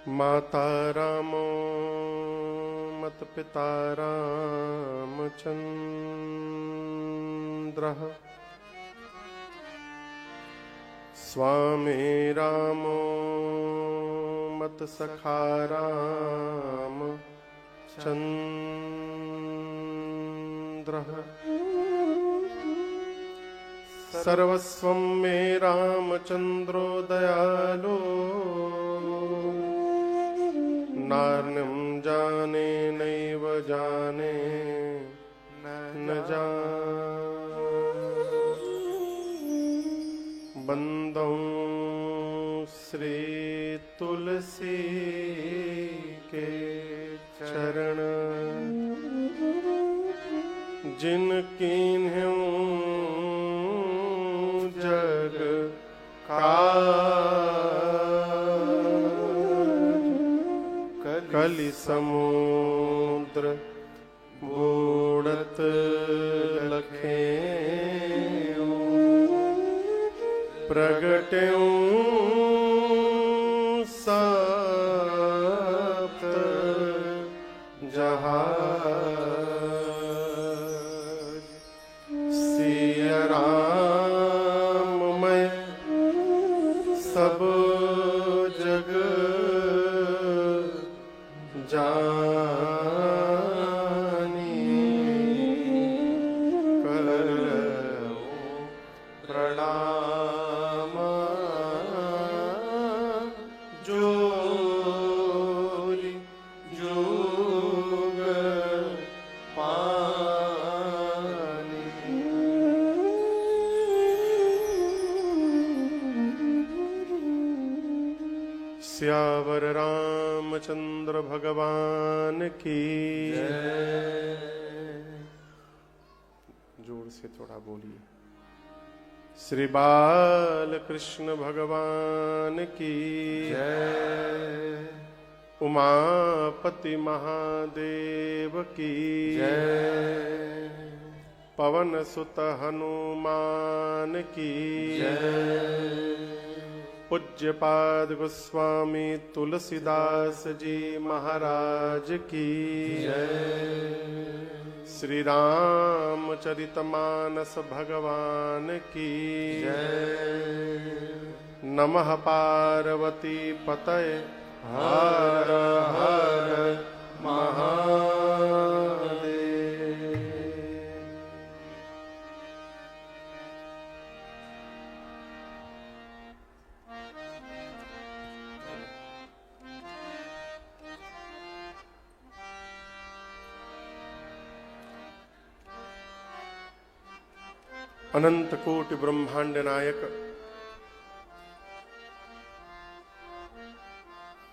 माता रामो मत पिता रामचन्द्रः स्वामी रामो मत सखा रामचन्द्रः सर्वस्वं मे रामचन्द्रो दयालो नार्यं जाने नैव जाने न जाने। बंदौ श्री तुलसी के चरण जिन कीन्ह्यों जग कलि समुद्र बूढ़त लखें प्रगट्यों सप्त जहाज। सिया राम मैं सब जग जानी करो प्रणाम जोरी जोग पानी। सियावर रामचंद्र भगवान की जय। जोर से थोड़ा बोलिए। श्री बाल कृष्ण भगवान की जय। उमापति महादेव की जय। पवन सुत हनुमान की जय। पूज्यपाद गोस्वामी तुलसीदास जी महाराज की जय। श्री रामचरितमानस भगवान की जय। नमः पार्वती पतये हर हर महादेव। अनंत कोटि ब्रह्मांड नायक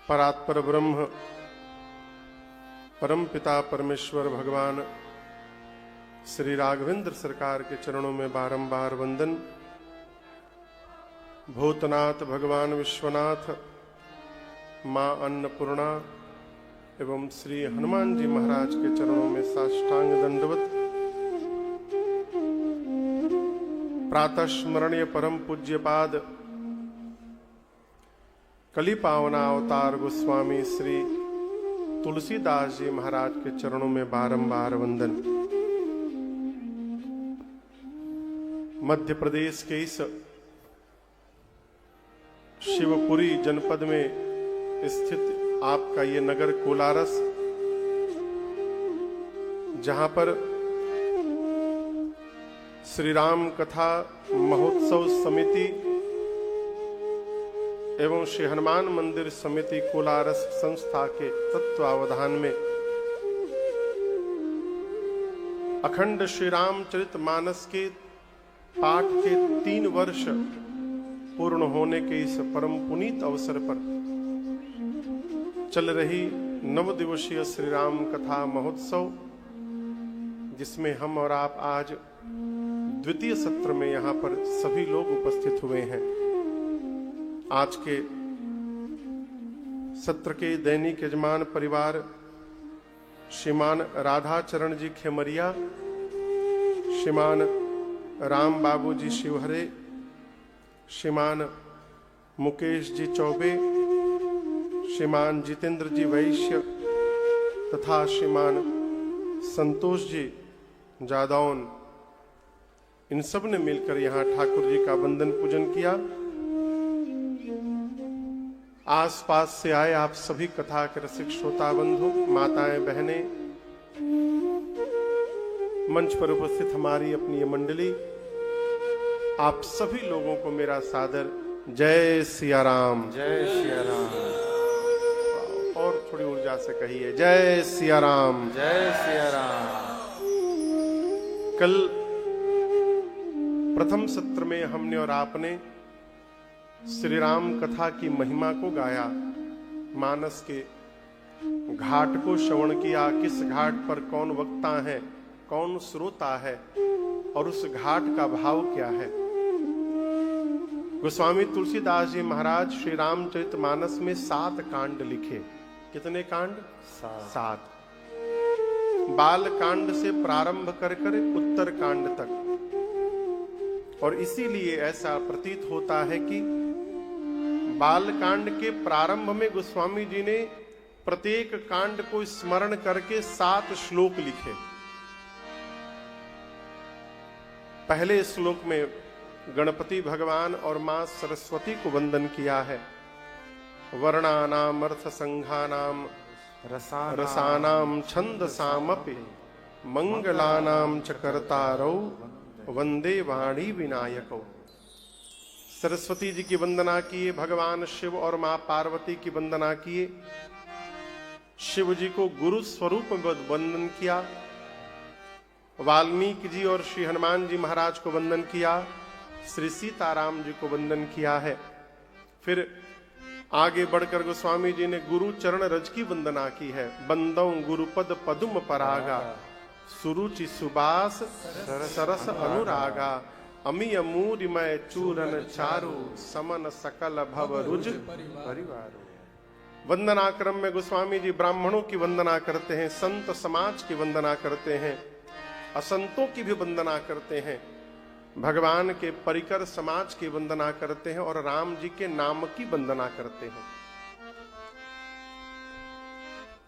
परात्पर ब्रह्म परम पिता परमेश्वर भगवान श्री राघवेंद्र सरकार के चरणों में बारंबार वंदन। भूतनाथ भगवान विश्वनाथ, मां अन्नपूर्णा एवं श्री हनुमान जी महाराज के चरणों में साष्टांग दंडवत। प्रातः स्मरणीय परम पूज्यपाद कली पावना अवतार गोस्वामी श्री तुलसीदास जी महाराज के चरणों में बारंबार वंदन। मध्य प्रदेश के इस शिवपुरी जनपद में स्थित आपका ये नगर कोलारस, जहां पर श्री राम कथा महोत्सव समिति एवं श्री हनुमान मंदिर समिति कोलारस संस्था के तत्वावधान में अखंड श्री रामचरित मानस के पाठ के 3 वर्ष पूर्ण होने के इस परम पुनीत अवसर पर चल रही 9 दिवसीय श्री राम कथा महोत्सव, जिसमें हम और आप आज द्वितीय सत्र में यहां पर सभी लोग उपस्थित हुए हैं। आज के सत्र के दैनिक यजमान परिवार श्रीमान राधाचरण जी खेमरिया, श्रीमान राम बाबू जी शिवहरे, श्रीमान मुकेश जी चौबे, श्रीमान जितेंद्र जी वैश्य तथा श्रीमान संतोष जी जादौन, इन सब ने मिलकर यहाँ ठाकुर जी का वंदन पूजन किया। आसपास से आए आप सभी कथा के रसिक श्रोता बंधु, माताएं, बहनें, मंच पर उपस्थित हमारी अपनी ये मंडली, आप सभी लोगों को मेरा सादर जय सिया राम। जय सिया राम। और थोड़ी ऊर्जा से कहिए जय सिया राम। जय सिया राम। कल प्रथम सत्र में हमने और आपने श्री राम कथा की महिमा को गाया, मानस के घाट को श्रवण किया, किस घाट पर कौन वक्ता है, कौन श्रोता है और उस घाट का भाव क्या है। गोस्वामी तुलसीदास जी महाराज श्री रामचरितमानस में 7 कांड लिखे। कितने कांड? 7। बाल कांड से प्रारंभ कर उत्तर कांड तक। और इसीलिए ऐसा प्रतीत होता है कि बाल कांड के प्रारंभ में गोस्वामी जी ने प्रत्येक कांड को स्मरण करके 7 श्लोक लिखे। पहले श्लोक में गणपति भगवान और मां सरस्वती को वंदन किया है। वर्णानाम अर्थ संघानाम रसानाम छंदसामपि मंगलानाम च कर्तारौ वंदे वाणी विनायको। सरस्वती जी की वंदना किए, भगवान शिव और मां पार्वती की वंदना किए, शिव जी को गुरु स्वरूप वंदन किया, वाल्मीकि जी और श्री हनुमान जी महाराज को वंदन किया, श्री सीताराम जी को वंदन किया है। फिर आगे बढ़कर गोस्वामी जी ने गुरु चरण रज की वंदना की है। बंदौ गुरुपद पदुम परागा सुरुचि सुबास सरस अनुरागा अमी अमूरिमय चूरन चारु समन सकल भव रुज परिवार। वंदना क्रम में गोस्वामी जी ब्राह्मणों की वंदना करते हैं, संत समाज की वंदना करते हैं, असंतों की भी वंदना करते हैं, भगवान के परिकर समाज की वंदना करते हैं और राम जी के नाम की वंदना करते हैं।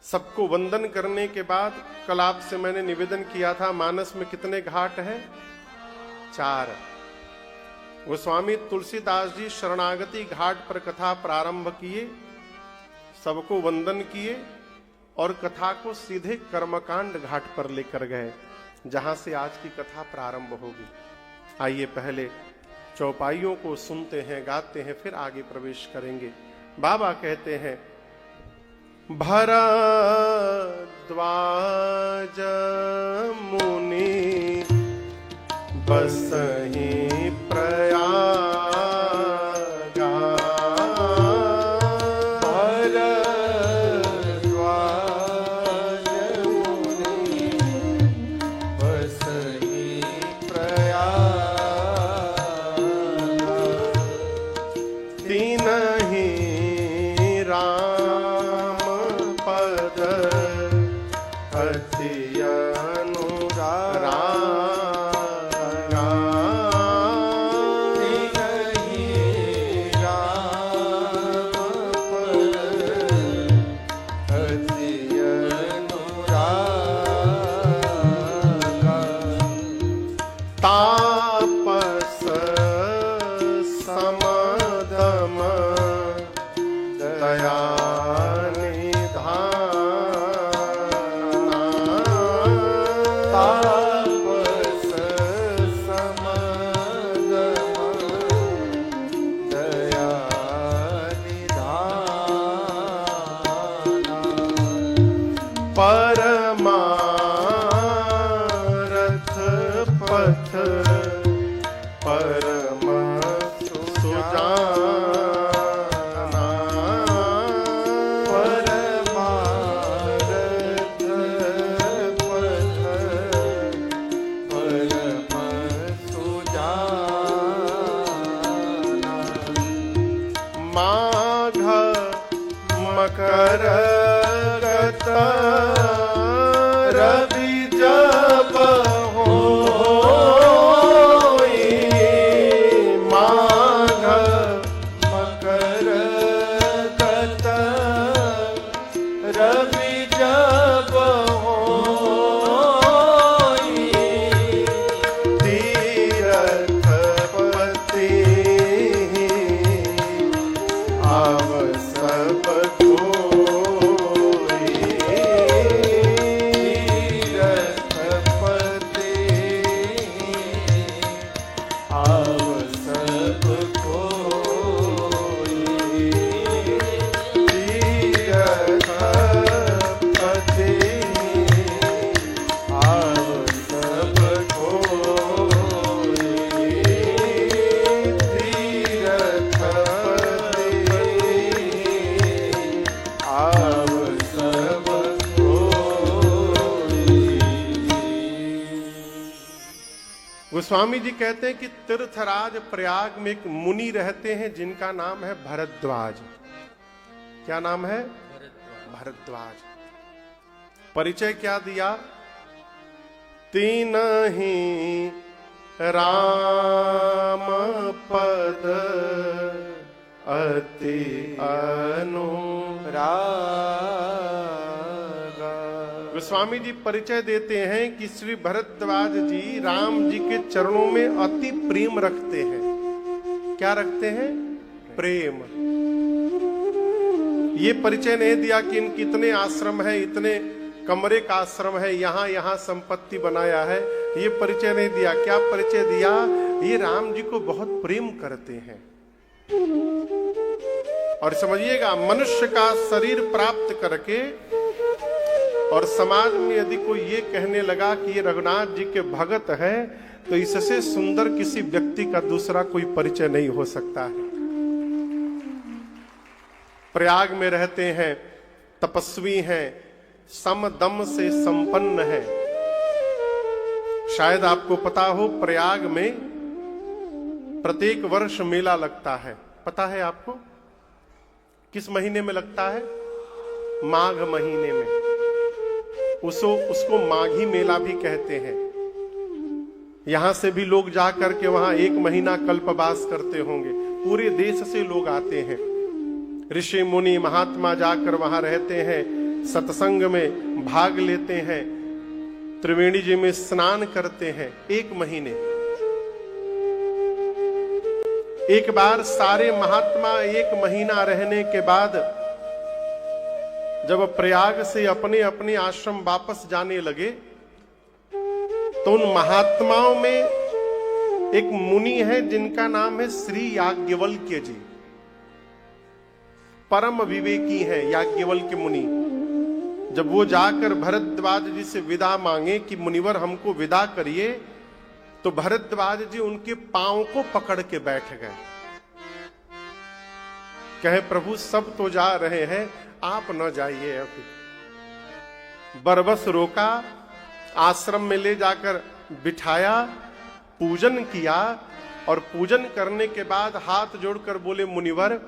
सबको वंदन करने के बाद कल आपसे मैंने निवेदन किया था, मानस में कितने घाट हैं? 4। गोस्वामी तुलसीदास जी शरणागति घाट पर कथा प्रारंभ किए, सबको वंदन किए और कथा को सीधे कर्मकांड घाट पर लेकर गए, जहां से आज की कथा प्रारंभ होगी। आइए पहले चौपाइयों को सुनते हैं, गाते हैं, फिर आगे प्रवेश करेंगे। बाबा कहते हैं, भरद्वाज मुनि बसहि प्रयागा, भरद्वाज मुनि बसहि प्रयागा, तीनहि राम पद अति अनुरागा, तापस समदम दया निधाना, तापस समदम दया निधाना, परमारथ पथ परम सुजाना, परमारथ पथ परम सुजाना, माघ मकर गत रवि जब होई, माघ मकर गत आव सब कोई तीरथ पते, आव सब कोई तीरथ पते, आव सब कोई तीरथ पते, आव सब कोई। गोस्वामी जी कहते हैं कि तीर्थराज प्रयाग में एक मुनि रहते हैं जिनका नाम है भरद्वाज। क्या नाम है? भरद्वाज। परिचय क्या दिया? तीन ही राम पद अति अनुरागा। गोस्वामी जी परिचय देते हैं कि श्री भरद्वाज जी राम जी के चरणों में अति प्रेम रखते हैं। क्या रखते हैं? प्रेम। ये परिचय नहीं दिया कि इनके इतने आश्रम है, इतने कमरे का आश्रम है, यहां यहां संपत्ति बनाया है, ये परिचय नहीं दिया। क्या परिचय दिया? ये राम जी को बहुत प्रेम करते हैं। और समझिएगा, मनुष्य का शरीर प्राप्त करके और समाज में यदि कोई ये कहने लगा कि ये रघुनाथ जी के भगत है, तो इससे सुंदर किसी व्यक्ति का दूसरा कोई परिचय नहीं हो सकता है। प्रयाग में रहते हैं, तपस्वी हैं, सम दम से संपन्न है। शायद आपको पता हो, प्रयाग में प्रत्येक वर्ष मेला लगता है। पता है आपको? किस महीने में लगता है? माघ महीने में। उसको माघी मेला भी कहते हैं। यहां से भी लोग जाकर के वहां एक महीना कल्पवास करते होंगे। पूरे देश से लोग आते हैं। ऋषि मुनि महात्मा जाकर वहां रहते हैं, सत्संग में भाग लेते हैं, त्रिवेणी जी में स्नान करते हैं। एक महीने। एक बार सारे महात्मा एक महीना रहने के बाद जब प्रयाग से अपने अपने आश्रम वापस जाने लगे, तो उन महात्माओं में एक मुनि है जिनका नाम है श्री याज्ञवल्क्य जी। परम विवेकी हैं याज्ञवल्क्य मुनि। जब वो जाकर भरद्वाज जी से विदा मांगे कि मुनिवर हमको विदा करिए, तो भरद्वाज जी उनके पांव को पकड़ के बैठ गए। कहे प्रभु सब तो जा रहे हैं, आप न जाइए। अभी बरबस रोका, आश्रम में ले जाकर बिठाया, पूजन किया, और पूजन करने के बाद हाथ जोड़कर बोले, मुनिवर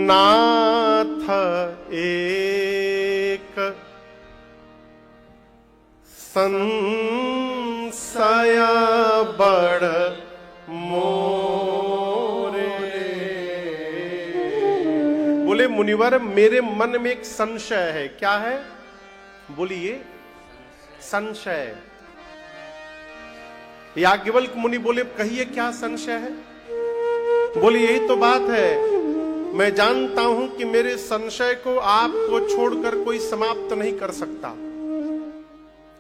नाथ एक संशय बड़ मोरे। बोले मुनिवर मेरे मन में एक संशय है। क्या है? बोलिए। संशय। याज्ञवल्क्य मुनि बोले कहिए क्या संशय है? बोले यही तो बात है, मैं जानता हूं कि मेरे संशय को आपको छोड़कर कोई समाप्त नहीं कर सकता,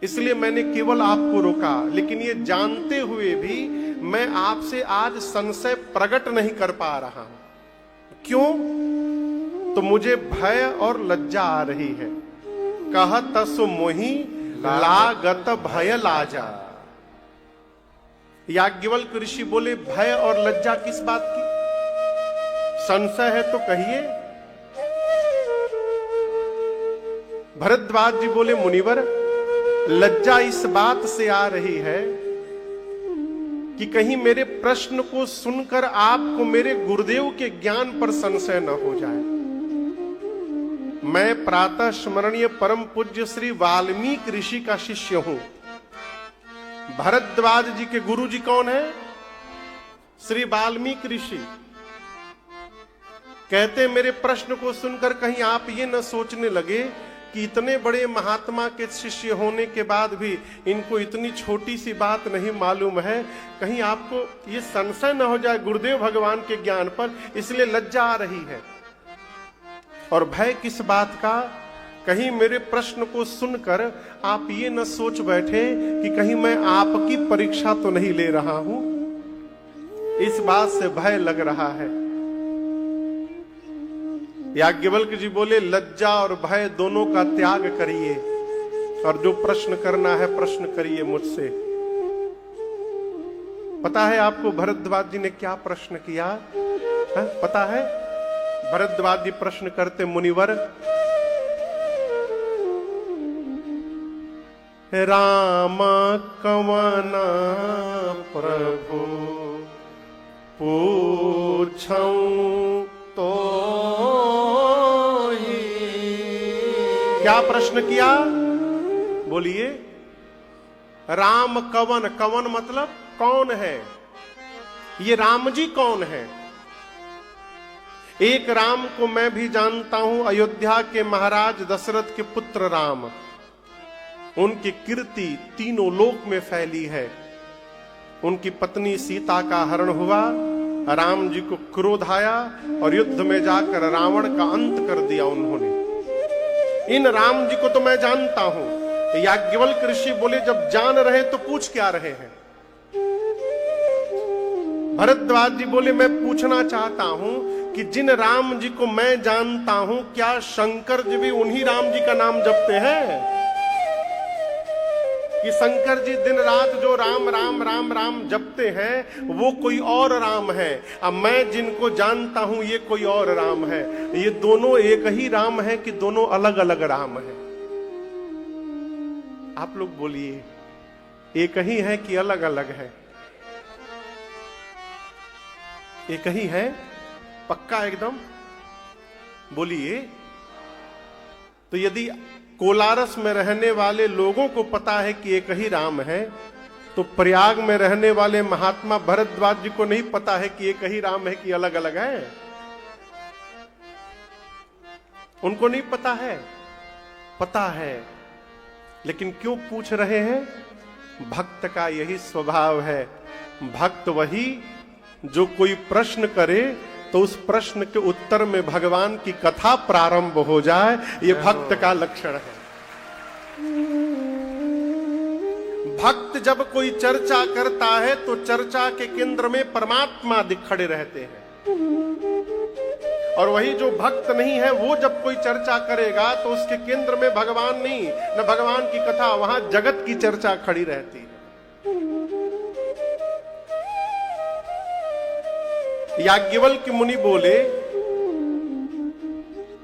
इसलिए मैंने केवल आपको रोका। लेकिन ये जानते हुए भी मैं आपसे आज संशय प्रकट नहीं कर पा रहा हूं। क्यों? तो मुझे भय और लज्जा आ रही है। कह तसु मोहि लागत भय लाजा। याज्ञवल्क्य ऋषि बोले भय और लज्जा किस बात की? संशय है तो कहिए। भरद्वाज जी बोले मुनिवर लज्जा इस बात से आ रही है कि कहीं मेरे प्रश्न को सुनकर आपको मेरे गुरुदेव के ज्ञान पर संशय न हो जाए। मैं प्रातः स्मरणीय परम पूज्य श्री वाल्मीकि ऋषि का शिष्य हूं। भरद्वाज जी के गुरु जी कौन है? श्री वाल्मीकि ऋषि। कहते मेरे प्रश्न को सुनकर कहीं आप ये न सोचने लगे कि इतने बड़े महात्मा के शिष्य होने के बाद भी इनको इतनी छोटी सी बात नहीं मालूम है। कहीं आपको ये संशय न हो जाए गुरुदेव भगवान के ज्ञान पर, इसलिए लज्जा आ रही है। और भय किस बात का? कहीं मेरे प्रश्न को सुनकर आप ये न सोच बैठे कि कहीं मैं आपकी परीक्षा तो नहीं ले रहा हूं, इस बात से भय लग रहा है। याज्ञवल्क्य जी बोले लज्जा और भय दोनों का त्याग करिए, और जो प्रश्न करना है प्रश्न करिए मुझसे। पता है आपको भरद्वाज जी ने क्या प्रश्न किया है? पता है? भरद्वाज जी प्रश्न करते, मुनिवर राम कवन प्रभु पूछऊं तो ही। क्या प्रश्न किया? बोलिए। राम कवन, कवन मतलब कौन है? ये राम जी कौन है? एक राम को मैं भी जानता हूं, अयोध्या के महाराज दशरथ के पुत्र राम। उनकी कीर्ति तीनों लोक में फैली है। उनकी पत्नी सीता का हरण हुआ, राम जी को क्रोध आया और युद्ध में जाकर रावण का अंत कर दिया उन्होंने। इन राम जी को तो मैं जानता हूं। याज्ञवल्क्य ऋषि बोले जब जान रहे तो पूछ क्या रहे हैं? भरद्वाज जी बोले मैं पूछना चाहता हूं कि जिन राम जी को मैं जानता हूं, क्या शंकर जी भी उन्हीं राम जी का नाम जपते हैं? कि शंकर जी दिन रात जो राम राम राम राम जपते हैं वो कोई और राम है, अब मैं जिनको जानता हूं ये कोई और राम है। ये दोनों एक ही राम है कि दोनों अलग अलग राम है? आप लोग बोलिए, एक ही है कि अलग अलग है? एक ही है? पक्का एकदम? बोलिए। तो यदि कोलारस में रहने वाले लोगों को पता है कि एक ही राम है, तो प्रयाग में रहने वाले महात्मा भरद्वाज जी को नहीं पता है कि एक ही राम है कि अलग अलग है? उनको नहीं पता है? पता है, लेकिन क्यों पूछ रहे हैं? भक्त का यही स्वभाव है। भक्त वही जो कोई प्रश्न करे तो उस प्रश्न के उत्तर में भगवान की कथा प्रारंभ हो जाए, ये भक्त का लक्षण है। भक्त जब कोई चर्चा करता है तो चर्चा के केंद्र में परमात्मा खड़े रहते हैं, और वही जो भक्त नहीं है वो जब कोई चर्चा करेगा तो उसके केंद्र में भगवान नहीं, न भगवान की कथा, वहां जगत की चर्चा खड़ी रहती है। याज्ञवल्क्य मुनि बोले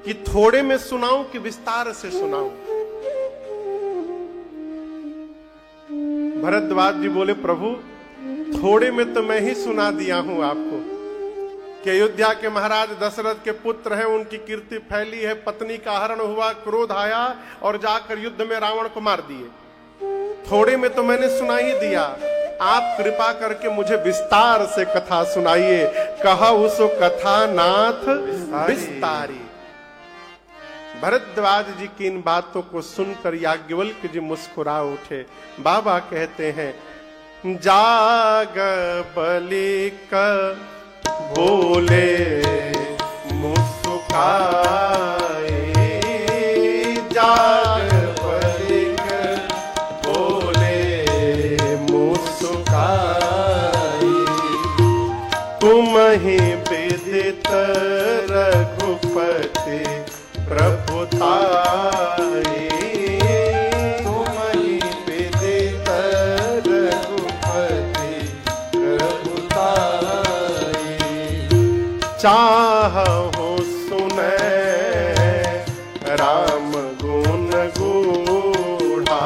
कि थोड़े में सुनाऊं कि विस्तार से सुनाऊं? भरद्वाज जी बोले प्रभु थोड़े में तो मैं ही सुना दिया हूं आपको कि अयोध्या के महाराज दशरथ के पुत्र हैं, उनकी कीर्ति फैली है, पत्नी का हरण हुआ, क्रोध आया और जाकर युद्ध में रावण को मार दिए। थोड़े में तो मैंने सुना ही दिया, आप कृपा करके मुझे विस्तार से कथा सुनाइए। कहा उस कथा नाथ विस्तारी। भरद्वाज जी की इन बातों को सुनकर याज्ञवल्क्य जी मुस्कुरा उठे। बाबा कहते हैं जाग बलिक बोले मुस्काए, जाग बलिक बोले मुस्काए, तुम ही विदित रघुपति प्रभुताई, तुम ही विदित रघुपति प्रभुताई, चाहु सुने राम गुण गूढ़ा,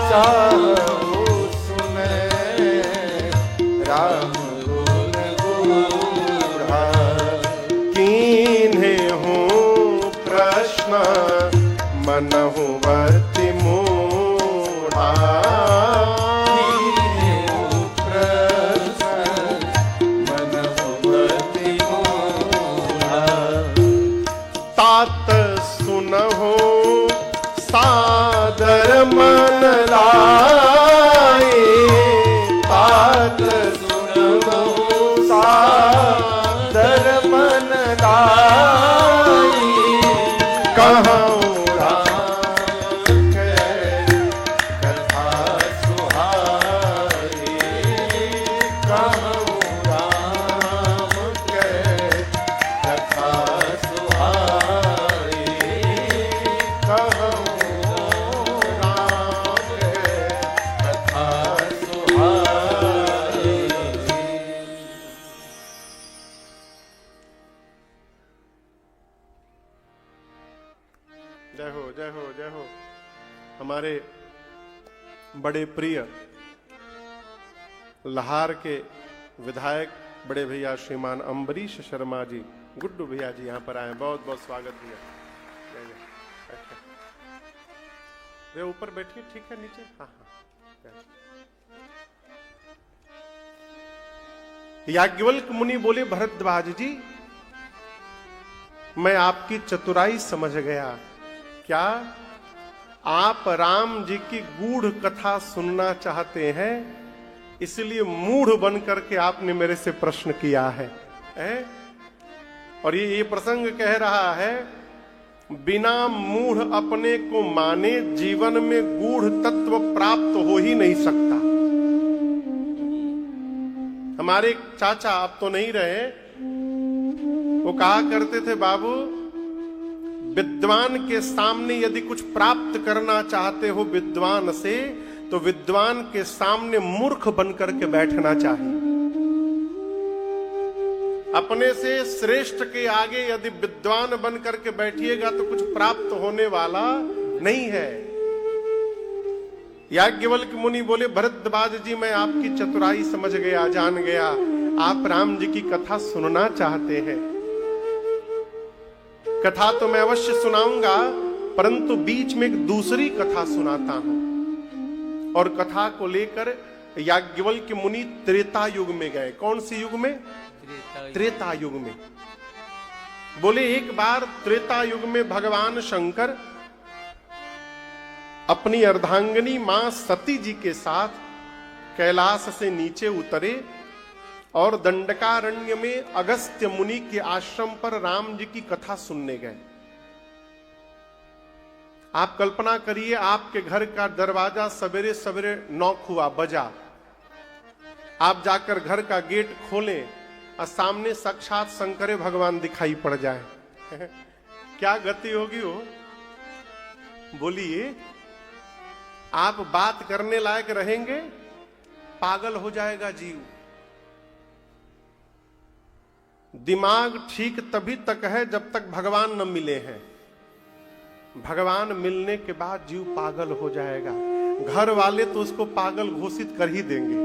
चाहु सुने राम गुण गूढ़ा, कीन्हे मनहु वर्ति मूढ़ा, मनहु वर्ति मूढ़ा, तात सुनहु सादर मन लाए, बात सुनबो सादर मन लाए, कहूँ जय हो जय हो जय हो। हमारे बड़े प्रिय लाहार के विधायक बड़े भैया श्रीमान अम्बरीश शर्मा जी, गुड्डू भैया जी यहाँ पर आए, बहुत बहुत स्वागत भैया। वे ऊपर बैठिए, ठीक है, नीचे, हाँ हाँ। याज्ञवल्क्य मुनि बोले, भरद्वाज जी मैं आपकी चतुराई समझ गया। क्या आप राम जी की गूढ़ कथा सुनना चाहते हैं, इसलिए मूढ़ बन करके आपने मेरे से प्रश्न किया है, और ये प्रसंग कह रहा है, बिना मूढ़ अपने को माने जीवन में गूढ़ तत्व प्राप्त हो ही नहीं सकता। हमारे चाचा अब तो नहीं रहे, वो कहा करते थे, बाबू विद्वान के सामने यदि कुछ प्राप्त करना चाहते हो विद्वान से, तो विद्वान के सामने मूर्ख बनकर के बैठना चाहिए। अपने से श्रेष्ठ के आगे यदि विद्वान बनकर के बैठिएगा तो कुछ प्राप्त होने वाला नहीं है। याज्ञवल्क्य मुनि बोले, भरद्वाज जी मैं आपकी चतुराई समझ गया, जान गया, आप राम जी की कथा सुनना चाहते हैं। कथा तो मैं अवश्य सुनाऊंगा, परंतु बीच में एक दूसरी कथा सुनाता हूं। और कथा को लेकर याज्ञवल्क्य मुनि त्रेता युग में गए। कौन सी युग में? त्रेता युग में। बोले एक बार त्रेता युग में भगवान शंकर अपनी अर्धांगिनी मां सती जी के साथ कैलाश से नीचे उतरे और दंडकारण्य में अगस्त्य मुनि के आश्रम पर राम जी की कथा सुनने गए। आप कल्पना करिए, आपके घर का दरवाजा सवेरे सवेरे नॉक हुआ, बजा, आप जाकर घर का गेट खोलें और सामने साक्षात शंकर भगवान दिखाई पड़ जाए, क्या गति होगी हो? बोलिए, आप बात करने लायक रहेंगे? पागल हो जाएगा जीव। दिमाग ठीक तभी तक है जब तक भगवान न मिले हैं। भगवान मिलने के बाद जीव पागल हो जाएगा। घर वाले तो उसको पागल घोषित कर ही देंगे।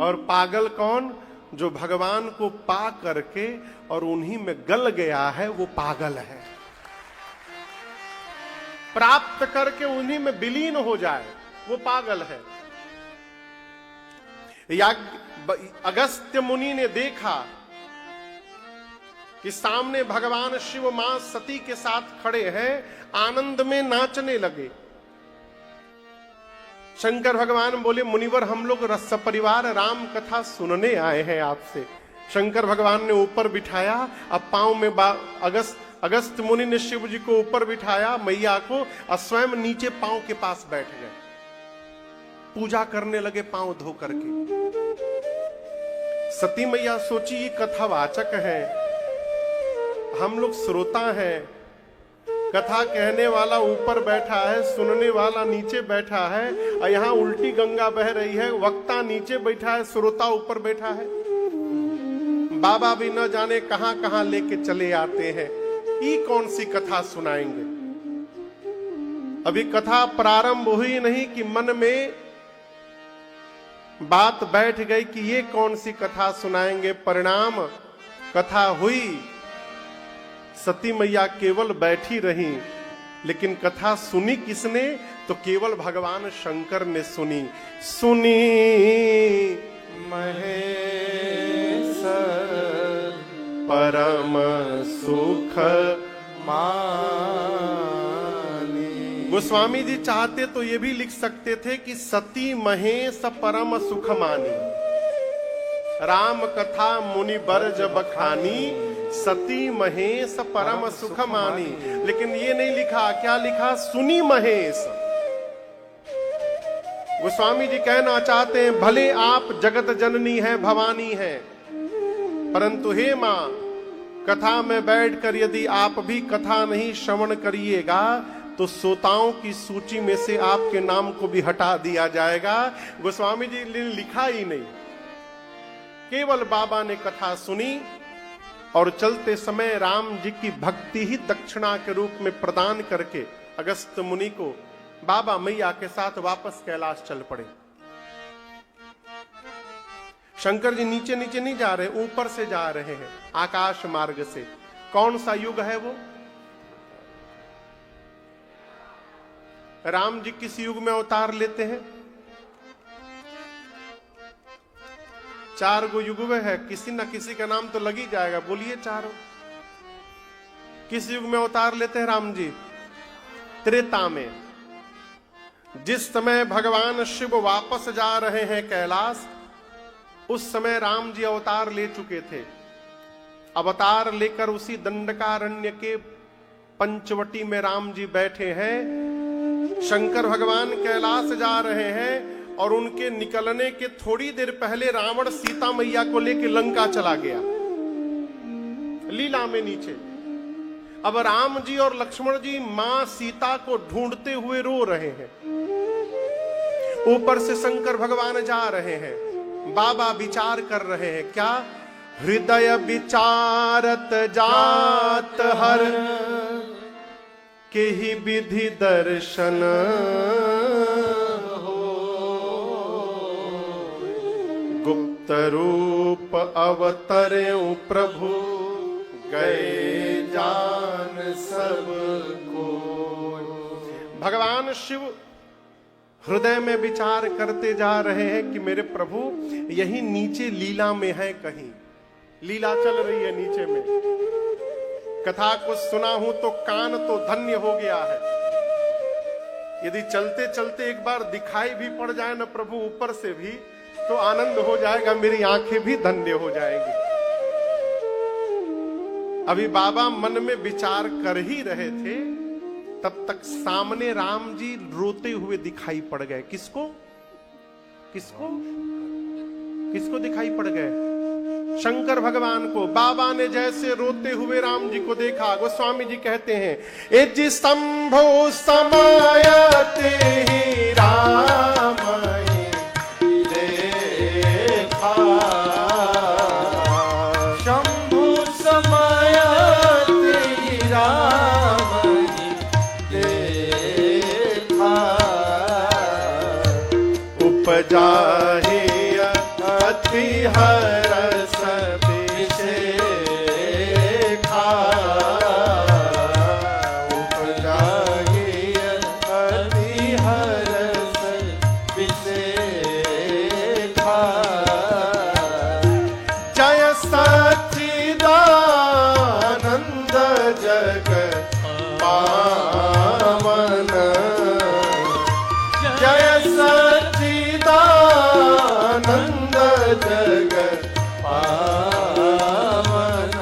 और पागल कौन? जो भगवान को पा करके और उन्हीं में गल गया है, वो पागल है। प्राप्त करके उन्हीं में विलीन हो जाए, वो पागल है। अगस्त्य मुनि ने देखा कि सामने भगवान शिव मां सती के साथ खड़े हैं, आनंद में नाचने लगे। शंकर भगवान बोले, मुनिवर हम लोग रस परिवार राम कथा सुनने आए हैं आपसे। शंकर भगवान ने ऊपर बिठाया, अब पांव में अगस्त्य मुनि ने शिव जी को ऊपर बिठाया, मैया को, और स्वयं नीचे पांव के पास बैठ गए। पूजा करने लगे पांव धो करके। सती मैया सोची ये कथावाचक है, हम लोग श्रोता हैं, कथा कहने वाला ऊपर बैठा है, सुनने वाला नीचे बैठा है, और यहाँ उल्टी गंगा बह रही है, वक्ता नीचे बैठा है, श्रोता ऊपर बैठा है। बाबा भी न जाने कहां कहां लेके चले आते हैं। ये कौन सी कथा सुनाएंगे? अभी कथा प्रारंभ हुई नहीं कि मन में बात बैठ गई कि ये कौन सी कथा सुनाएंगे। परिणाम कथा हुई, सती मैया केवल बैठी रही, लेकिन कथा सुनी किसने? तो केवल भगवान शंकर ने सुनी। सुनी महेश परम सुख मान, गोस्वामी जी चाहते तो ये भी लिख सकते थे कि सती महेश परम सुख मानी, राम कथा मुनि बरज बखानी, सती महेश परम सुख मानी। लेकिन ये नहीं लिखा, क्या लिखा? सुनी महेश। गोस्वामी जी कहना चाहते हैं भले आप जगत जननी है, भवानी है, परंतु हे मां, कथा में बैठकर यदि आप भी कथा नहीं श्रवण करिएगा तो श्रोताओं की सूची में से आपके नाम को भी हटा दिया जाएगा। गोस्वामी जी ने लिखा ही नहीं, केवल बाबा ने कथा सुनी और चलते समय राम जी की भक्ति ही दक्षिणा के रूप में प्रदान करके अगस्त मुनि को बाबा मैया के साथ वापस कैलाश चल पड़े। शंकर जी नीचे नीचे नहीं जा रहे, ऊपर से जा रहे हैं, आकाश मार्ग से। कौन सा युग है वो? राम जी किस युग में अवतार लेते हैं? 4 गो युग में है, किसी ना किसी का नाम तो लग ही जाएगा, बोलिए चारों। किस युग में अवतार लेते हैं राम जी? त्रेता में। जिस समय भगवान शिव वापस जा रहे हैं कैलाश, उस समय राम जी अवतार ले चुके थे। अवतार लेकर उसी दंडकारण्य के पंचवटी में राम जी बैठे हैं। शंकर भगवान कैलाश जा रहे हैं और उनके निकलने के थोड़ी देर पहले रावण सीता मैया को लेकर लंका चला गया, लीला में नीचे। अब राम जी और लक्ष्मण जी मां सीता को ढूंढते हुए रो रहे हैं। ऊपर से शंकर भगवान जा रहे हैं, बाबा विचार कर रहे हैं। क्या? हृदय विचारत जात हर के ही विधि दर्शन हो, गुप्त रूप अवतरें प्रभु गए जान सब को। भगवान शिव हृदय में विचार करते जा रहे हैं कि मेरे प्रभु यही नीचे लीला में है, कहीं लीला चल रही है नीचे में। कथा को सुना हूं तो कान तो धन्य हो गया है। यदि चलते चलते एक बार दिखाई भी पड़ जाए ना प्रभु ऊपर से भी, तो आनंद हो जाएगा, मेरी आंखें भी धन्य हो जाएंगी। अभी बाबा मन में विचार कर ही रहे थे, तब तक सामने राम जी रोते हुए दिखाई पड़ गए। किसको किसको किसको दिखाई पड़ गए? शंकर भगवान को। बाबा ने जैसे रोते हुए राम जी को देखा, गोस्वामी जी कहते हैं, ए जी शंभो समायते ही राम देखा, शंभु समायते ही राम देखा, उपजा ही अति हरस विशेखा, उपजा ही अति हरस विशेखा, जय सच्चिदानंद जग पावन, जय सच्चिदानंद जग पावन,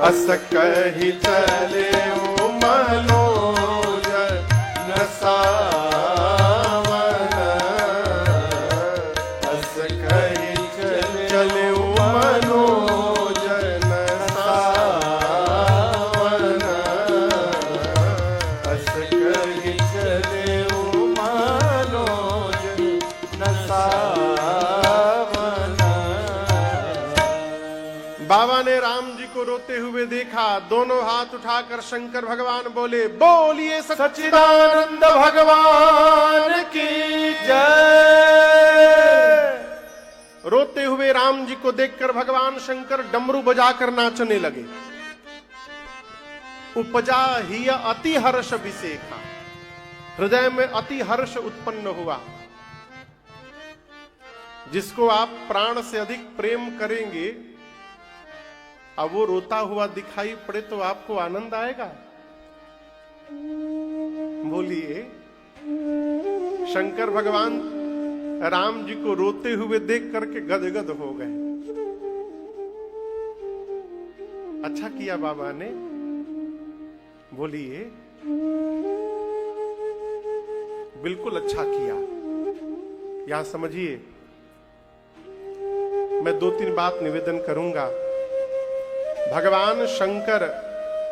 अस कही चले मनोज न सावन, अस कही चले मनोज न सावन, अस कही चले मनोज न सावन। बाबा ने राम जी को रोते हुए देखा, दोनों हाथ उठाकर शंकर भगवान बोले, बोलिए सच्चिदानंद भगवान की जय। रोते हुए राम जी को देखकर भगवान शंकर डमरू बजाकर नाचने लगे। उपजा ही अति हर्ष विशेखा, हृदय में अति हर्ष उत्पन्न हुआ। जिसको आप प्राण से अधिक प्रेम करेंगे, अब वो रोता हुआ दिखाई पड़े तो आपको आनंद आएगा। बोलिए, शंकर भगवान राम जी को रोते हुए देख करके गदगद हो गए। अच्छा किया बाबा ने। बोलिए, बिल्कुल अच्छा किया। यहां समझिए, मैं 2-3 बात निवेदन करूंगा। भगवान शंकर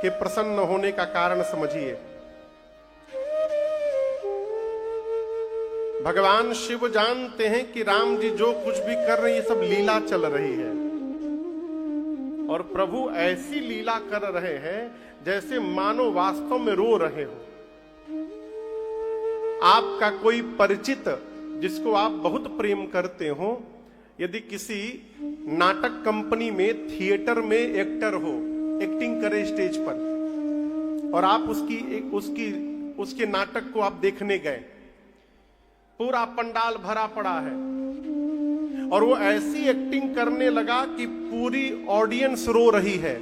के प्रसन्न होने का कारण समझिए। भगवान शिव जानते हैं कि राम जी जो कुछ भी कर रहे हैं ये सब लीला चल रही है, और प्रभु ऐसी लीला कर रहे हैं जैसे मानो वास्तव में रो रहे हो। आपका कोई परिचित जिसको आप बहुत प्रेम करते हो, यदि किसी नाटक कंपनी में थिएटर में एक्टर हो, एक्टिंग करे स्टेज पर, और आप उसके नाटक को आप देखने गए, पूरा पंडाल भरा पड़ा है, और वो ऐसी एक्टिंग करने लगा कि पूरी ऑडियंस रो रही है,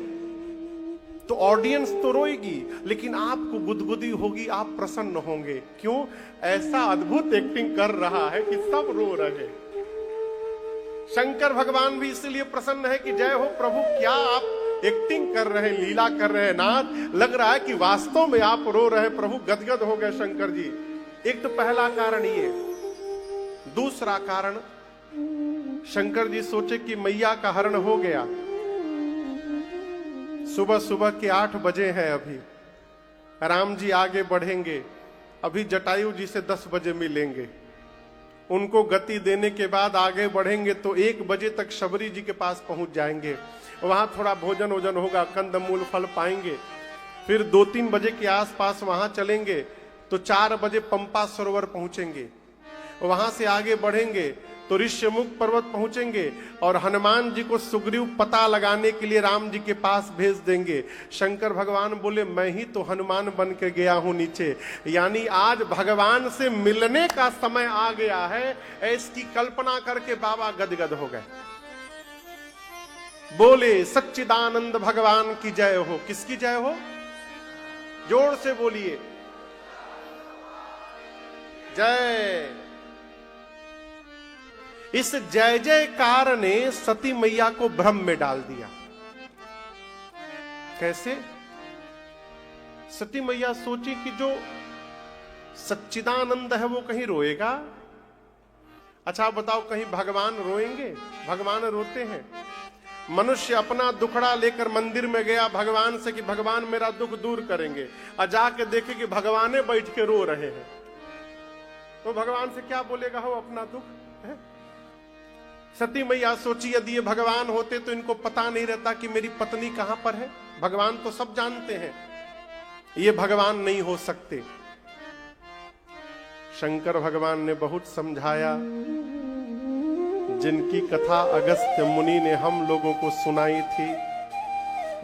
तो ऑडियंस तो रोएगी, लेकिन आपको गुदगुदी होगी, आप प्रसन्न होंगे। क्यों? ऐसा अद्भुत एक्टिंग कर रहा है कि सब रो रहे। शंकर भगवान भी इसलिए प्रसन्न है कि जय हो प्रभु, क्या आप एक्टिंग कर रहे हैं, लीला कर रहे हैं नाथ, लग रहा है कि वास्तव में आप रो रहे हैं। प्रभु गदगद हो गए शंकर जी। एक तो पहला कारण ये। दूसरा कारण, शंकर जी सोचे कि मैया का हरण हो गया, सुबह सुबह के 8 बजे हैं, अभी राम जी आगे बढ़ेंगे, अभी जटायु जी से 10 बजे मिलेंगे, उनको गति देने के बाद आगे बढ़ेंगे तो 1 बजे तक शबरी जी के पास पहुंच जाएंगे, वहां थोड़ा भोजन वोजन होगा, कंदमूल फल पाएंगे, फिर 2-3 बजे के आसपास वहां चलेंगे तो 4 बजे पंपा सरोवर पहुंचेंगे, वहां से आगे बढ़ेंगे तो ऋष्यमुख पर्वत पहुंचेंगे, और हनुमान जी को सुग्रीव पता लगाने के लिए राम जी के पास भेज देंगे। शंकर भगवान बोले, मैं ही तो हनुमान बन के गया हूं नीचे, यानी आज भगवान से मिलने का समय आ गया है। इसकी कल्पना करके बाबा गदगद हो गए। बोले सच्चिदानंद भगवान की जय हो। किसकी जय हो? जोर से बोलिए, जय। इस जय जयकार ने सती मैया को भ्रम में डाल दिया। कैसे? सती मैया सोची कि जो सच्चिदानंद है वो कहीं रोएगा। अच्छा बताओ, कहीं भगवान रोएंगे? भगवान रोते हैं? मनुष्य अपना दुखड़ा लेकर मंदिर में गया भगवान से कि भगवान मेरा दुख दूर करेंगे, और जाके देखे कि भगवाने बैठ के रो रहे हैं, तो भगवान से क्या बोलेगा हो अपना दुख है? सती मैया सोची, यदि ये भगवान होते तो इनको पता नहीं रहता कि मेरी पत्नी कहां पर है। भगवान तो सब जानते हैं, ये भगवान नहीं हो सकते। शंकर भगवान ने बहुत समझाया। जिनकी कथा अगस्त्य मुनि ने हम लोगों को सुनाई थी,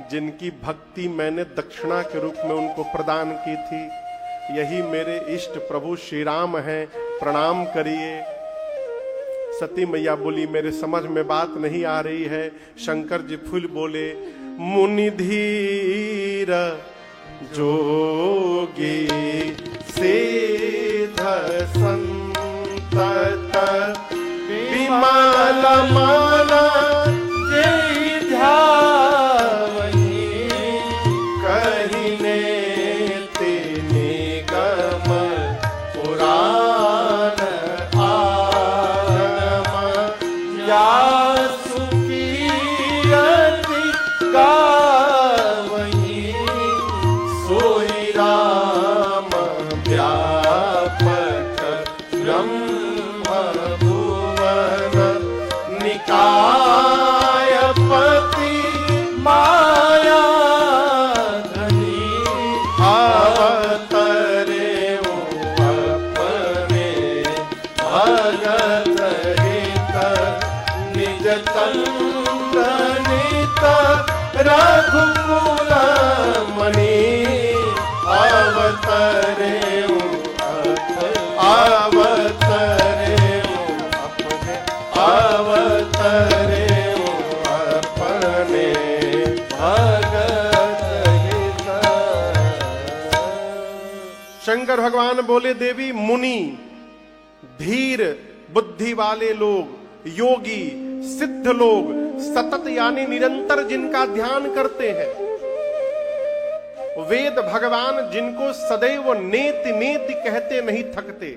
जिनकी भक्ति मैंने दक्षिणा के रूप में उनको प्रदान की थी, यही मेरे इष्ट प्रभु श्री राम हैं, प्रणाम करिए। सती मैया बोली, मेरे समझ में बात नहीं आ रही है। शंकर जी फूल बोले, मुनि धीर जोगी सिद्ध संतत विमल मन जय ध्यावहि, कहिने तेने गम पुराण रघुकुल मणि अवतरे अपने भगत हित। शंकर भगवान बोले देवी मुनि, धीर बुद्धि वाले लोग, योगी, सिद्ध लोग, सतत यानी निरंतर जिनका ध्यान करते हैं, वेद भगवान जिनको सदैव नेति नेति कहते नहीं थकते,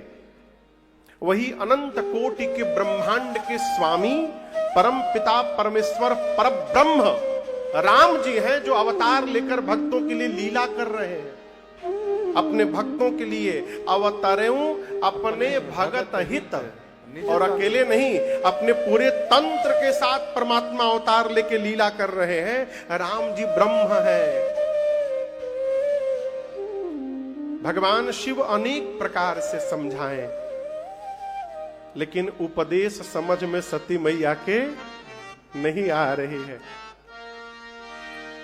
वही अनंत कोटि के ब्रह्मांड के स्वामी परम पिता परमेश्वर परब्रह्म राम जी हैं, जो अवतार लेकर भक्तों के लिए लीला कर रहे हैं। अपने भक्तों के लिए अवतरेऊ अपने भगत हित, और अकेले नहीं, अपने पूरे तंत्र के साथ परमात्मा अवतार लेके लीला कर रहे हैं। राम जी ब्रह्म है। भगवान शिव अनेक प्रकार से समझाएं, लेकिन उपदेश समझ में सती मैया के नहीं आ रही है।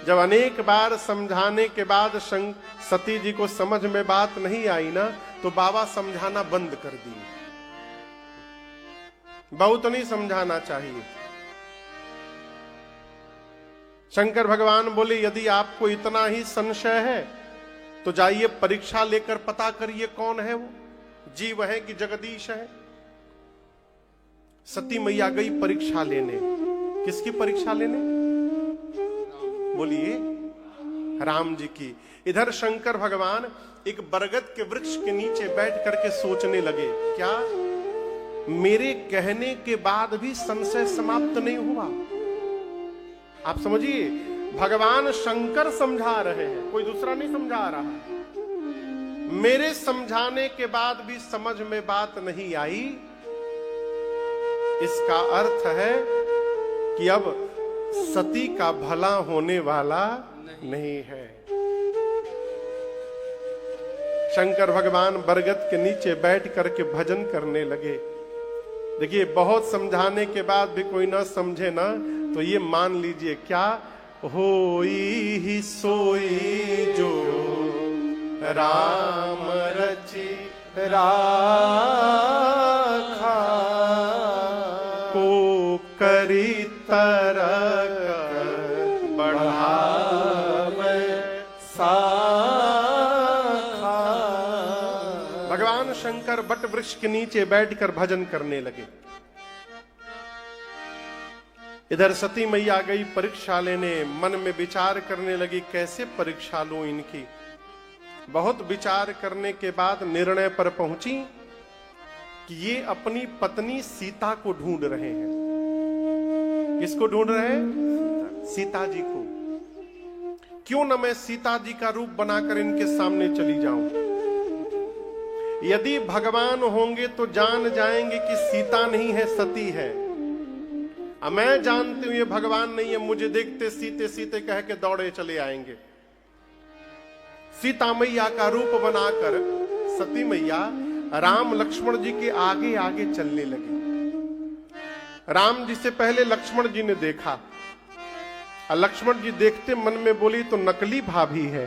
जब अनेक बार समझाने के बाद सती जी को समझ में बात नहीं आई ना, तो बाबा समझाना बंद कर दिए। बहुत नहीं समझाना चाहिए। शंकर भगवान बोले यदि आपको इतना ही संशय है तो जाइए परीक्षा लेकर पता करिए कौन है वो, जीव है कि जगदीश है। सती मैया गई परीक्षा लेने। किसकी परीक्षा लेने? बोलिए, राम जी की। इधर शंकर भगवान एक बरगद के वृक्ष के नीचे बैठ करके सोचने लगे, क्या मेरे कहने के बाद भी संशय समाप्त नहीं हुआ? आप समझिए, भगवान शंकर समझा रहे हैं, कोई दूसरा नहीं समझा रहा। मेरे समझाने के बाद भी समझ में बात नहीं आई, इसका अर्थ है कि अब सती का भला होने वाला नहीं है। शंकर भगवान बरगद के नीचे बैठ करके भजन करने लगे। देखिए, बहुत समझाने के बाद भी कोई ना समझे ना, तो ये मान लीजिए, क्या होई ही सोई जो राम रचि राखा, को करी तरक बढ़ावे साखा। भगवान शंकर बट वृक्ष के नीचे बैठकर भजन करने लगे। इधर सती मैया गई परीक्षा लेने, मन में विचार करने लगी कैसे परीक्षा लूं इनकी। बहुत विचार करने के बाद निर्णय पर पहुंची कि ये अपनी पत्नी सीता को ढूंढ रहे हैं। किसको ढूंढ रहे हैं? सीता जी को। क्यों न मैं सीता जी का रूप बनाकर इनके सामने चली जाऊं। यदि भगवान होंगे तो जान जाएंगे कि सीता नहीं है, सती है। मैं जानती हूं ये भगवान नहीं है, मुझे देखते सीते सीते कह के दौड़े चले आएंगे। सीता मैया का रूप बनाकर सती मैया राम लक्ष्मण जी के आगे आगे चलने लगी। राम जी से पहले लक्ष्मण जी ने देखा, और लक्ष्मण जी देखते मन में बोली तो नकली भाभी है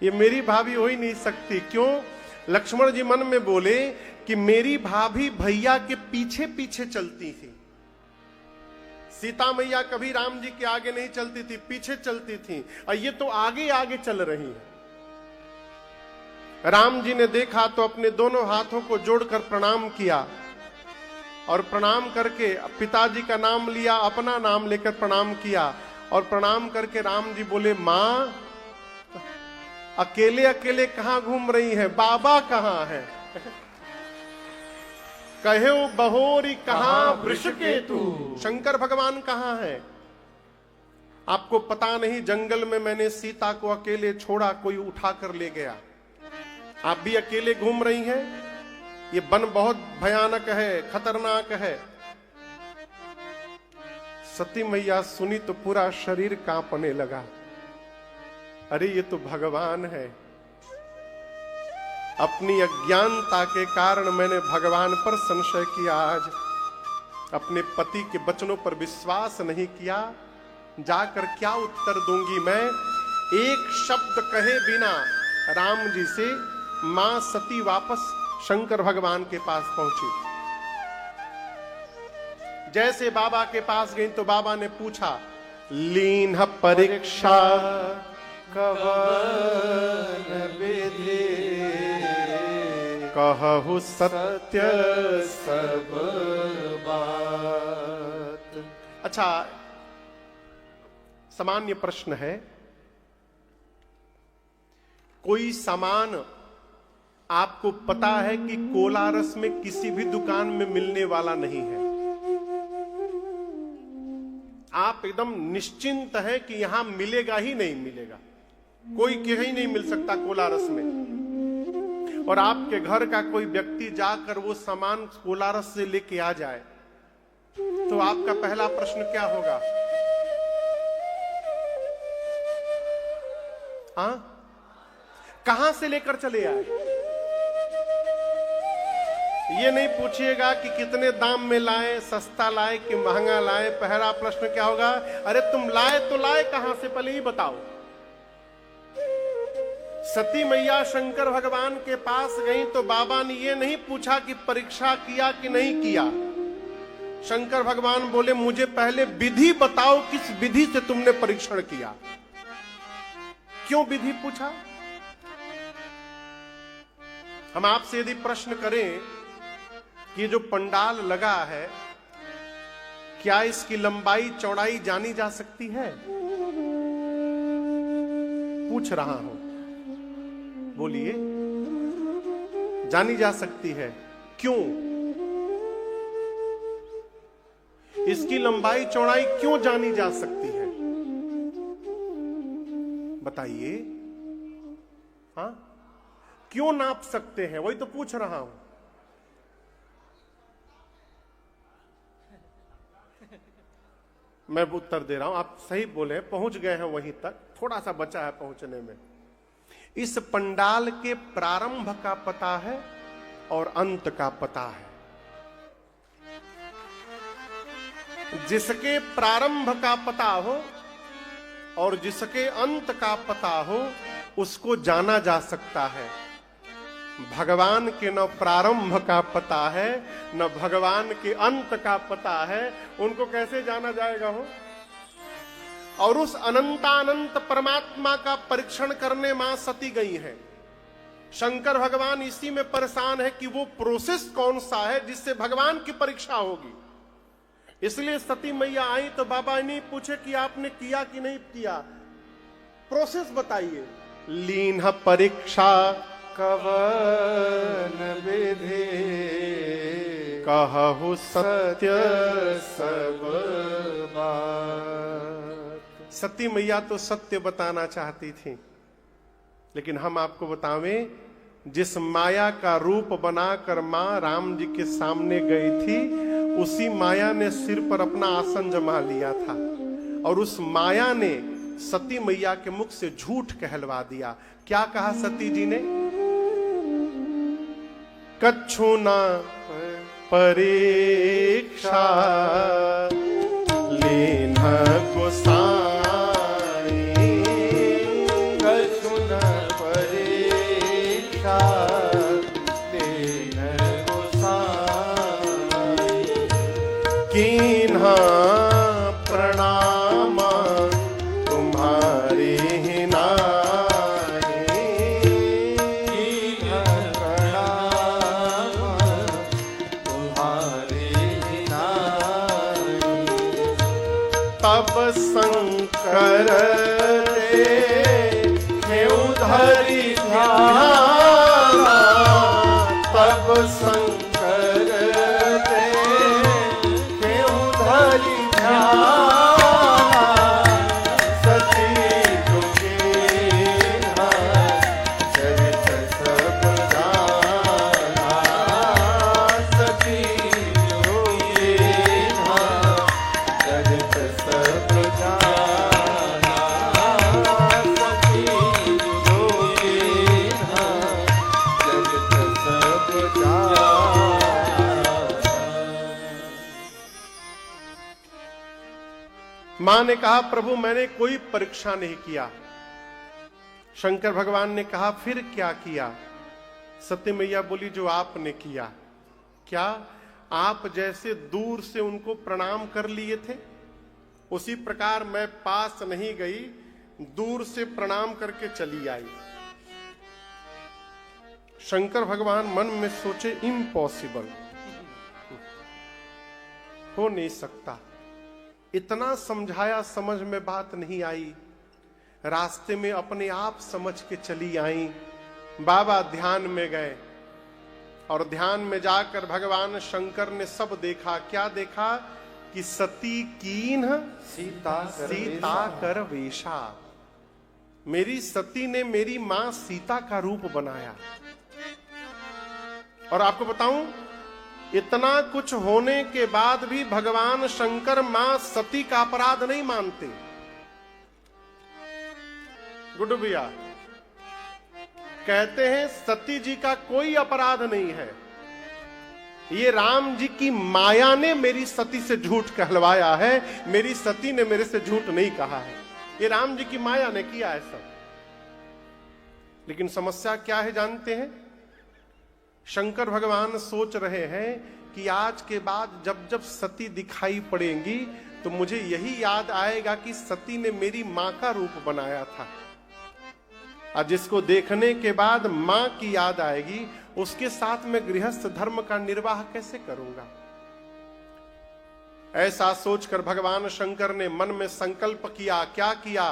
ये मेरी भाभी हो ही नहीं सकती। क्यों? लक्ष्मण जी मन में बोले कि मेरी भाभी भैया के पीछे पीछे चलती थी। सीता मैया कभी राम जी के आगे नहीं चलती थी, पीछे चलती थी, और ये तो आगे आगे चल रही है। राम जी ने देखा तो अपने दोनों हाथों को जोड़कर प्रणाम किया, और प्रणाम करके पिताजी का नाम लिया, अपना नाम लेकर प्रणाम किया, और प्रणाम करके राम जी बोले, मां अकेले अकेले कहां घूम रही है, बाबा कहां है? कहे बहोरी कहां वृषकेतु, शंकर भगवान कहां है? आपको पता नहीं, जंगल में मैंने सीता को अकेले छोड़ा, कोई उठाकर ले गया। आप भी अकेले घूम रही हैं। ये वन बहुत भयानक है, खतरनाक है। सती मैया सुनी तो पूरा शरीर कांपने लगा। अरे ये तो भगवान है। अपनी अज्ञानता के कारण मैंने भगवान पर संशय किया, आज अपने पति के वचनों पर विश्वास नहीं किया। जाकर क्या उत्तर दूंगी मैं? एक शब्द कहे बिना राम जी से मां सती वापस शंकर भगवान के पास पहुंची। जैसे बाबा के पास गई तो बाबा ने पूछा, लीन परीक्षा कवन विधि कहु सत्य सब बात। अच्छा, सामान्य प्रश्न है, कोई सामान आपको पता है कि कोलारस में किसी भी दुकान में मिलने वाला नहीं है, आप एकदम निश्चिंत हैं कि यहां मिलेगा ही नहीं मिलेगा, कोई कहीं नहीं मिल सकता कोलारस में, और आपके घर का कोई व्यक्ति जाकर वो सामान कोलारस से लेके आ जाए, तो आपका पहला प्रश्न क्या होगा? हाँ, कहां से लेकर चले आए? ये नहीं पूछिएगा कि कितने दाम में लाए, सस्ता लाए कि महंगा लाए। पहला प्रश्न क्या होगा? अरे तुम लाए तो लाए कहां से, पहले ही बताओ। सती मैया शंकर भगवान के पास गई तो बाबा ने ये नहीं पूछा कि परीक्षा किया कि नहीं किया। शंकर भगवान बोले मुझे पहले विधि बताओ, किस विधि से तुमने परीक्षण किया। क्यों विधि पूछा? हम आपसे यदि प्रश्न करें कि ये जो पंडाल लगा है, क्या इसकी लंबाई चौड़ाई जानी जा सकती है? पूछ रहा हूं, बोलिए। जानी जा सकती है। क्यों? इसकी लंबाई चौड़ाई क्यों जानी जा सकती है? बताइए। हाँ, क्यों नाप सकते हैं? वही तो पूछ रहा हूं। मैं उत्तर दे रहा हूं, आप सही बोले, पहुंच गए हैं वहीं तक, थोड़ा सा बचा है पहुंचने में। इस पंडाल के प्रारंभ का पता है और अंत का पता है। जिसके प्रारंभ का पता हो और जिसके अंत का पता हो, उसको जाना जा सकता है। भगवान के न प्रारंभ का पता है न भगवान के अंत का पता है, उनको कैसे जाना जाएगा हो? और उस अनंतानंत परमात्मा का परीक्षण करने मां सती गई है। शंकर भगवान इसी में परेशान है कि वो प्रोसेस कौन सा है जिससे भगवान की परीक्षा होगी। इसलिए सती मैया आई तो बाबा नहीं पूछे कि आपने किया कि नहीं किया, प्रोसेस बताइए। लीन परीक्षा कवन विधि कहु सत्य सब बात। सती मैया तो सत्य बताना चाहती थी, लेकिन हम आपको बतावें, जिस माया का रूप बनाकर मां राम जी के सामने गई थी, उसी माया ने सिर पर अपना आसन जमा लिया था, और उस माया ने सती मैया के मुख से झूठ कहलवा दिया। क्या कहा सती जी ने? कछु ना परीक्षा लीन गोसाई, कछु न परीक्षा लीन गोसाई, कीन्हा प्रणाम तुम्हारी ही नाई, कीन्हा प्रणाम तुम्हारी ही नाई। तब शंकर देखेउ धरि ध्यान, तब शंकर देखेउ धरि ध्यान, सती दुखीना चरित सब जाना, सती दुखीना चरित सब जाना, सती दुखीना चरित सब जाना। मां ने कहा प्रभु मैंने कोई परीक्षा नहीं किया। शंकर भगवान ने कहा फिर क्या किया? सती मैया बोली जो आपने किया। क्या? आप जैसे दूर से उनको प्रणाम कर लिए थे, उसी प्रकार मैं पास नहीं गई, दूर से प्रणाम करके चली आई। शंकर भगवान मन में सोचे इम्पॉसिबल, हो नहीं सकता। इतना समझाया, समझ में बात नहीं आई। रास्ते में अपने आप समझ के चली आई। बाबा ध्यान में गए और ध्यान में जाकर भगवान शंकर ने सब देखा। क्या देखा? कि सती कीन्ह सीता कर वेशा। मेरी सती ने मेरी मां सीता का रूप बनाया। और आपको बताऊं, इतना कुछ होने के बाद भी भगवान शंकर मां सती का अपराध नहीं मानते। गुड्डू भैया कहते हैं सती जी का कोई अपराध नहीं है, ये राम जी की माया ने मेरी सती से झूठ कहलवाया है, मेरी सती ने मेरे से झूठ नहीं कहा है। ये राम जी की माया ने किया है सब। लेकिन समस्या क्या है जानते हैं? शंकर भगवान सोच रहे हैं कि आज के बाद जब जब सती दिखाई पड़ेंगी तो मुझे यही याद आएगा कि सती ने मेरी मां का रूप बनाया था, और जिसको देखने के बाद मां की याद आएगी, उसके साथ में गृहस्थ धर्म का निर्वाह कैसे करूंगा। ऐसा सोचकर भगवान शंकर ने मन में संकल्प किया। क्या किया?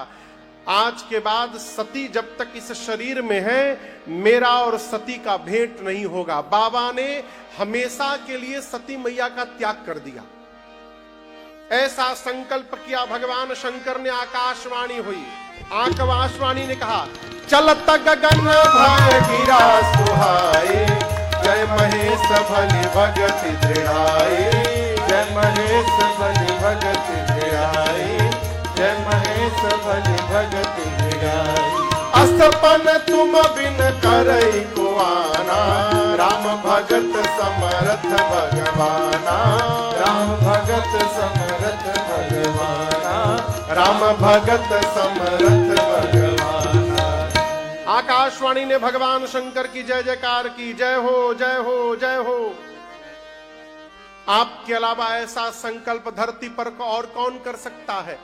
आज के बाद सती जब तक इस शरीर में है, मेरा और सती का भेंट नहीं होगा। बाबा ने हमेशा के लिए सती मैया का त्याग कर दिया। ऐसा संकल्प किया भगवान शंकर ने। आकाशवाणी हुई। आकाशवाणी ने कहा, चलत गगन भय गिरा सुहाए, जय महेश भली भगति दृढ़ाए, जय महेश भली भगति दृढ़ाई, जय महेश भली भगति दृढ़ाई। अस्तपन तुम बिन करई को आना, राम भगत समरथ भगवाना, राम भगत समरथ भगवाना, राम भगत समरथ भगवाना। आकाशवाणी ने भगवान शंकर की जय जयकार की। जय हो, जय हो, जय हो। आपके अलावा ऐसा संकल्प धरती पर और कौन कर सकता है?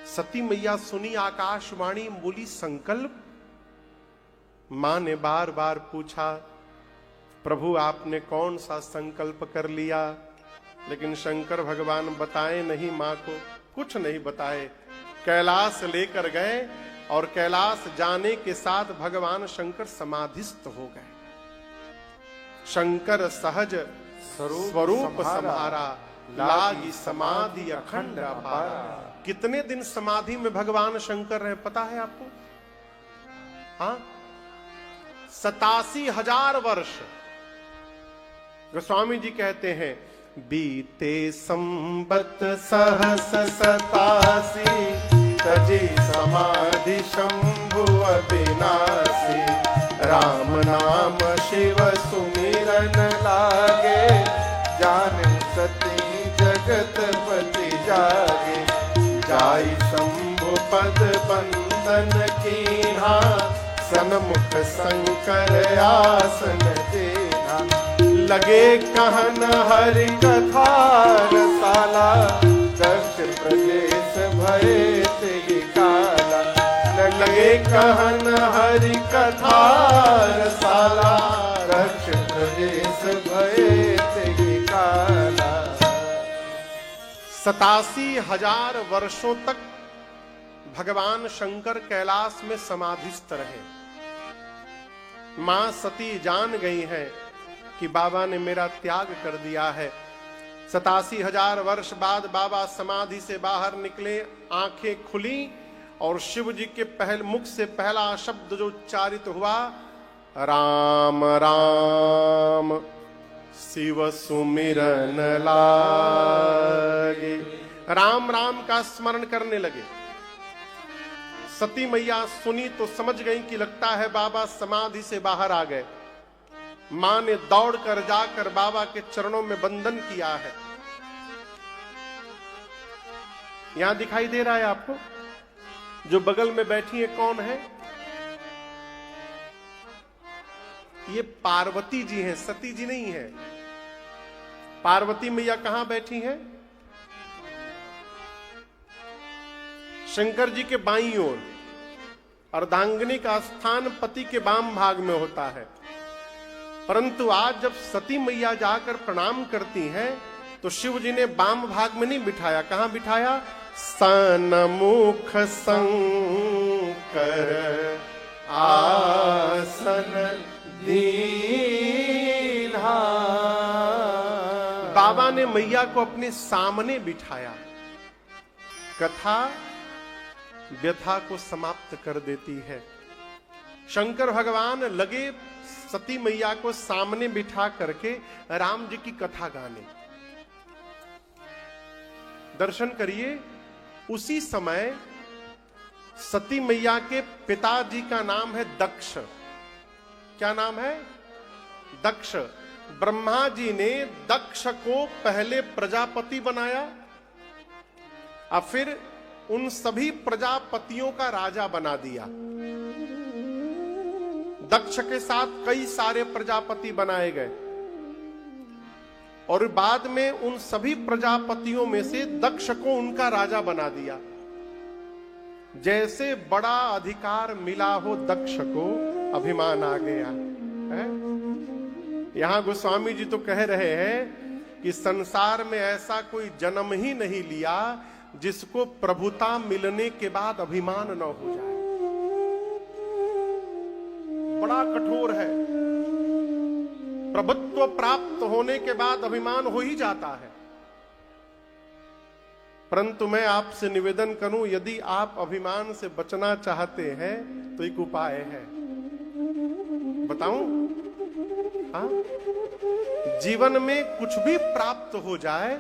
सती मैया सुनी आकाशवाणी, बोली संकल्प। मां ने बार बार पूछा, प्रभु आपने कौन सा संकल्प कर लिया? लेकिन शंकर भगवान बताए नहीं मां को, कुछ नहीं बताए। कैलाश लेकर गए और कैलाश जाने के साथ भगवान शंकर समाधिस्थ हो गए। शंकर सहज स्वरूप सम्हारा, लागी समाधि अखंड अपारा। कितने दिन समाधि में भगवान शंकर रहे पता है आपको? हाँ, 87,000 वर्ष। गोस्वामी जी कहते हैं, बीते संबत सहस 87, तजी समाधि शंभु अविनाशी। राम नाम शिव सुमिरन लागे, जान सती जगत पति जागे। जाई शंभु पद बंदन कीन्हा, सन्मुख शंकर आसन देना। लगे कहन हरि कथा रसाला, दक्ष प्रदेश भये ते काला। लगे कहन हरि कथा रसाला, दक्ष प्रदेश भये ते काला। 87,000 वर्षों तक भगवान शंकर कैलाश में समाधिस्थ रहे। मां सती जान गई है कि बाबा ने मेरा त्याग कर दिया है। 87,000 वर्ष बाद बाबा समाधि से बाहर निकले, आंखें खुली और शिव जी के मुख से पहला शब्द जो उच्चारित हुआ, राम राम शिव सुमिरन लागे। राम राम का स्मरण करने लगे। सती मैया सुनी तो समझ गई कि लगता है बाबा समाधि से बाहर आ गए। मां ने दौड़कर जाकर बाबा के चरणों में बंधन किया है। यहां दिखाई दे रहा है आपको? जो बगल में बैठी है कौन है? ये पार्वती जी हैं, सती जी नहीं है। पार्वती मैया कहां बैठी हैं? शंकर जी के बाईं ओर, अर्धांगिनी का स्थान पति के वाम भाग में होता है। परंतु आज जब सती मैया जाकर प्रणाम करती हैं तो शिव जी ने वाम भाग में नहीं बिठाया। कहां बिठाया? सन्मुख शंकर आसन दीन्हा। बाबा ने मैया को अपने सामने बिठाया। कथा व्यथा को समाप्त कर देती है। शंकर भगवान लगे सती मैया को सामने बिठा करके राम जी की कथा गाने। दर्शन करिए, उसी समय सती मैया के पिताजी का नाम है दक्ष। क्या नाम है? दक्ष। ब्रह्मा जी ने दक्ष को पहले प्रजापति बनाया और फिर उन सभी प्रजापतियों का राजा बना दिया। दक्ष के साथ कई सारे प्रजापति बनाए गए और बाद में उन सभी प्रजापतियों में से दक्ष को उनका राजा बना दिया। जैसे बड़ा अधिकार मिला हो दक्ष को, अभिमान आ गया है। यहां गोस्वामी जी तो कह रहे हैं कि संसार में ऐसा कोई जन्म ही नहीं लिया जिसको प्रभुता मिलने के बाद अभिमान न हो जाए। बड़ा कठोर है। प्रभुत्व प्राप्त होने के बाद अभिमान हो ही जाता है। परंतु मैं आपसे निवेदन करूं, यदि आप अभिमान से बचना चाहते हैं तो एक उपाय है। बताऊं? हाँ? जीवन में कुछ भी प्राप्त हो जाए,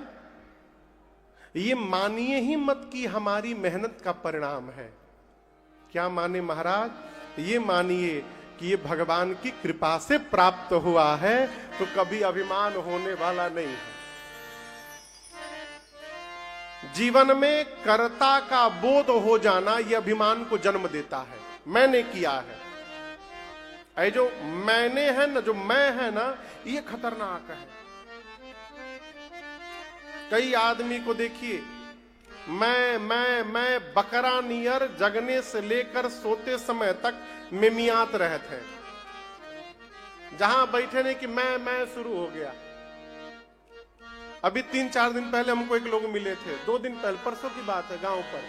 ये मानिए ही मत कि हमारी मेहनत का परिणाम है। क्या माने महाराज? ये मानिए कि ये भगवान की कृपा से प्राप्त हुआ है, तो कभी अभिमान होने वाला नहीं है। जीवन में कर्ता का बोध हो जाना यह अभिमान को जन्म देता है। मैंने किया है, ऐ जो मैंने है ना, जो मैं है ना, ये खतरनाक है। कई आदमी को देखिए, मैं बकरा नियर जगने से लेकर सोते समय तक मिमियात रहते हैं। जहां बैठे नहीं कि मैं शुरू हो गया। अभी 3-4 दिन पहले हमको एक लोग मिले थे, 2 दिन पहले, परसों की बात है, गांव पर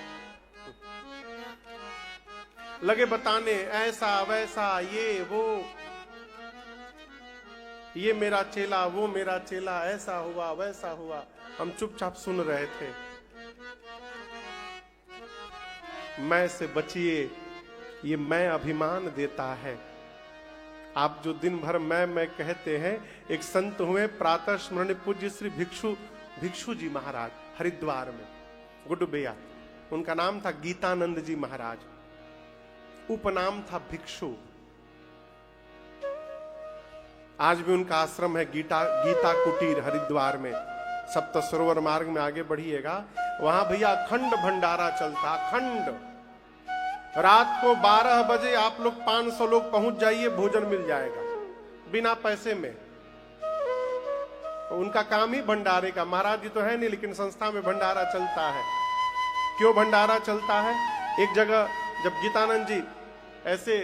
लगे बताने ऐसा वैसा, ये वो, ये मेरा चेला, वो मेरा चेला, ऐसा हुआ वैसा हुआ। हम चुपचाप सुन रहे थे। मैं से बचिए, ये मैं अभिमान देता है। आप जो दिन भर मैं कहते हैं, एक संत हुए प्रातः स्मरण पूज्य श्री भिक्षु जी महाराज, हरिद्वार में, गुडबैया। उनका नाम था गीतानंद जी महाराज, उपनाम था भिक्षु। आज भी उनका आश्रम है गीता कुटीर हरिद्वार में। सप्त सरोवर मार्ग में आगे बढ़िएगा, वहां भैया अखंड भंडारा चलता। अखंड रात को 12 बजे आप लोग 500 लोग पहुंच जाइए, भोजन मिल जाएगा बिना पैसे में। उनका काम ही भंडारे का। महाराज जी तो है नहीं, लेकिन संस्था में भंडारा चलता है। क्यों भंडारा चलता है? एक जगह जब गीतानंद जी ऐसे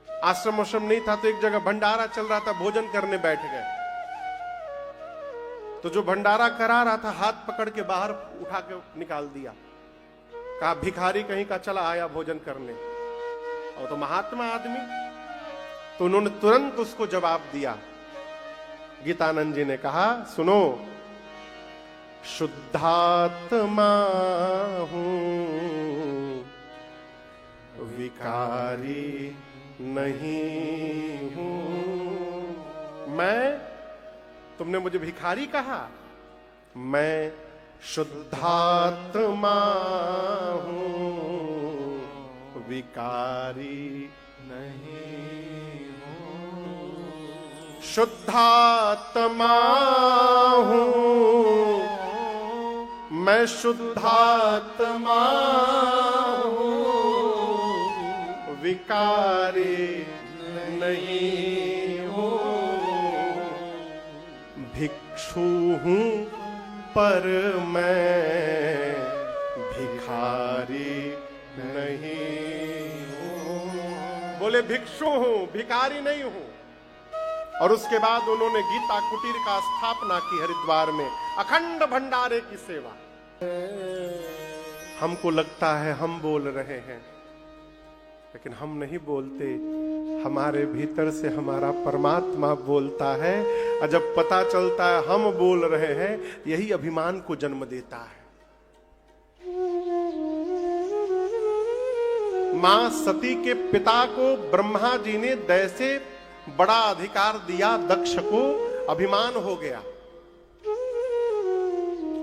आश्रम नहीं था, तो एक जगह भंडारा चल रहा था, भोजन करने बैठ गए। तो जो भंडारा करा रहा था, हाथ पकड़ के बाहर उठा के निकाल दिया। कहा भिखारी कहीं का चला आया भोजन करने, और तो महात्मा आदमी। तो उन्होंने तुरंत उसको जवाब दिया। गीतानंद जी ने कहा, सुनो, शुद्धात्मा हूं, विकारी नहीं हूं। तुमने मुझे भिखारी कहा, मैं शुद्धात्मा हूं, विकारी नहीं हूं। शुद्धात्मा हूं, मैं शुद्धात्मा हूं, विकारी नहीं हूं। भिक्षु हूं पर मैं भिखारी बोले भिक्षु हूं, भिखारी नहीं हूं। और उसके बाद उन्होंने गीता कुटीर का स्थापना की हरिद्वार में, अखंड भंडारे की सेवा। हमको लगता है हम बोल रहे हैं, लेकिन हम नहीं बोलते, हमारे भीतर से हमारा परमात्मा बोलता है। और जब पता चलता है हम बोल रहे हैं, यही अभिमान को जन्म देता है। मां सती के पिता को ब्रह्मा जी ने दैसे बड़ा अधिकार दिया, दक्ष को अभिमान हो गया,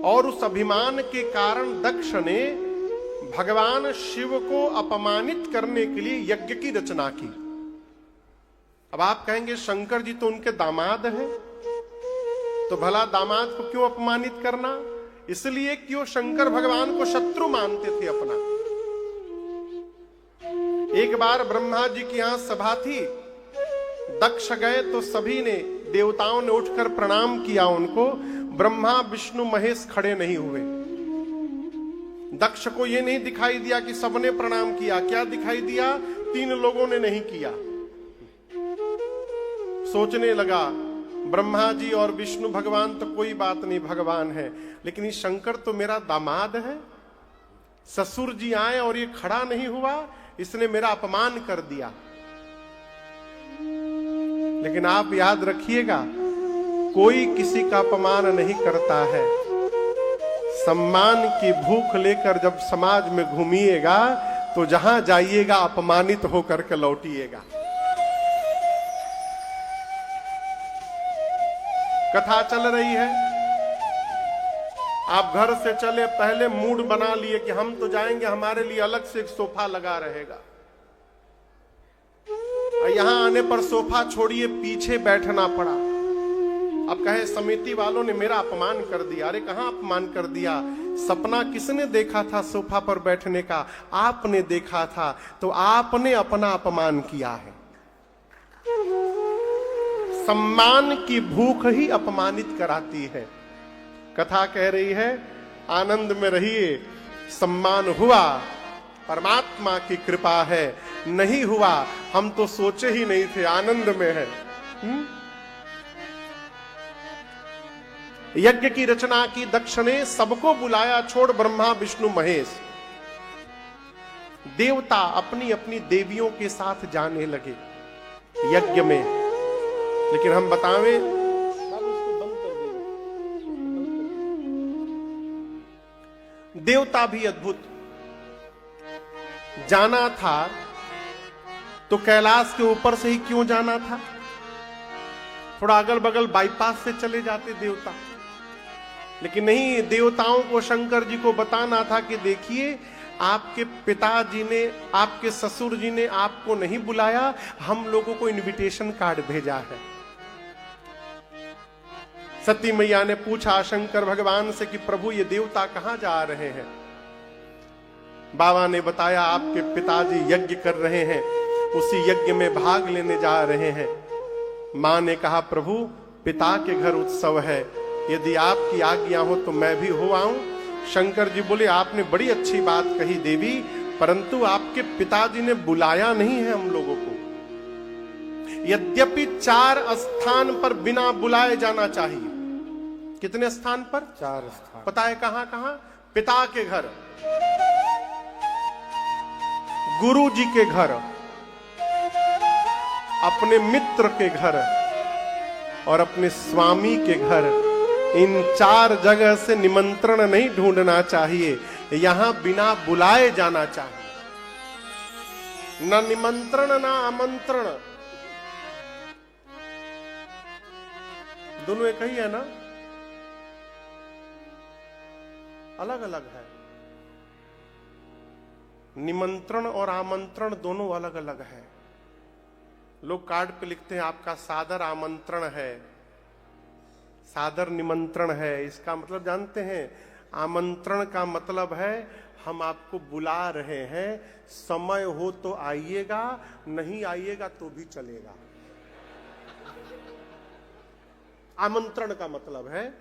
और उस अभिमान के कारण दक्ष ने भगवान शिव को अपमानित करने के लिए यज्ञ की रचना की। अब आप कहेंगे शंकर जी तो उनके दामाद हैं, तो भला दामाद को क्यों अपमानित करना? इसलिए कि वो शंकर भगवान को शत्रु मानते थे अपना। एक बार ब्रह्मा जी की यहां सभा थी, दक्ष गए तो सभी ने, देवताओं ने उठकर प्रणाम किया उनको। ब्रह्मा विष्णु महेश खड़े नहीं हुए। दक्ष को यह नहीं दिखाई दिया कि सबने प्रणाम किया, क्या दिखाई दिया? 3 लोगों ने नहीं किया। सोचने लगा ब्रह्मा जी और विष्णु भगवान तो कोई बात नहीं, भगवान है, लेकिन ये शंकर तो मेरा दामाद है, ससुर जी आए और ये खड़ा नहीं हुआ, इसने मेरा अपमान कर दिया। लेकिन आप याद रखिएगा, कोई किसी का अपमान नहीं करता है। सम्मान की भूख लेकर जब समाज में घूमिएगा तो जहां जाइएगा अपमानित होकर के लौटिएगा। कथा चल रही है, आप घर से चले, पहले मूड बना लिए कि हम तो जाएंगे, हमारे लिए अलग से एक सोफा लगा रहेगा। यहां आने पर सोफा छोड़िए, पीछे बैठना पड़ा। अब कहे समिति वालों ने मेरा अपमान कर दिया। अरे कहां अपमान कर दिया? सपना किसने देखा था सोफा पर बैठने का? आपने देखा था, तो आपने अपना अपमान किया है। सम्मान की भूख ही अपमानित कराती है। कथा कह रही है, आनंद में रहिए, सम्मान हुआ परमात्मा की कृपा है, नहीं हुआ हम तो सोचे ही नहीं थे, आनंद में है। यज्ञ की रचना की दक्ष ने, सबको बुलाया, छोड़ ब्रह्मा विष्णु महेश। देवता अपनी अपनी देवियों के साथ जाने लगे यज्ञ में। लेकिन हम बतावें, देवता भी अद्भुत। जाना था तो कैलाश के ऊपर से ही क्यों जाना था? थोड़ा अगल बगल बाईपास से चले जाते देवता। लेकिन नहीं, देवताओं को शंकर जी को बताना था कि देखिए, आपके पिताजी ने, आपके ससुर जी ने आपको नहीं बुलाया, हम लोगों को इनविटेशन कार्ड भेजा है। सती मैया ने पूछा शंकर भगवान से कि प्रभु ये देवता कहां जा रहे हैं? बाबा ने बताया आपके पिताजी यज्ञ कर रहे हैं, उसी यज्ञ में भाग लेने जा रहे हैं। मां ने कहा प्रभु पिता के घर उत्सव है, यदि आपकी आज्ञा हो तो मैं भी हो आऊं। शंकर जी बोले आपने बड़ी अच्छी बात कही देवी, परंतु आपके पिताजी ने बुलाया नहीं है हम लोगों को। यद्यपि 4 स्थान पर बिना बुलाए जाना चाहिए। कितने स्थान पर? 4 स्थान। पता है कहां कहां? पिता के घर, गुरु जी के घर, अपने मित्र के घर और अपने स्वामी के घर। इन 4 जगह से निमंत्रण नहीं ढूंढना चाहिए, यहां बिना बुलाए जाना चाहिए। न निमंत्रण न आमंत्रण, दोनों एक ही है ना? अलग अलग है। निमंत्रण और आमंत्रण दोनों अलग अलग है। लोग कार्ड पे लिखते हैं आपका सादर आमंत्रण है, सादर निमंत्रण है। इसका मतलब जानते हैं? आमंत्रण का मतलब है हम आपको बुला रहे हैं, समय हो तो आइएगा, नहीं आइएगा तो भी चलेगा। आमंत्रण का मतलब है,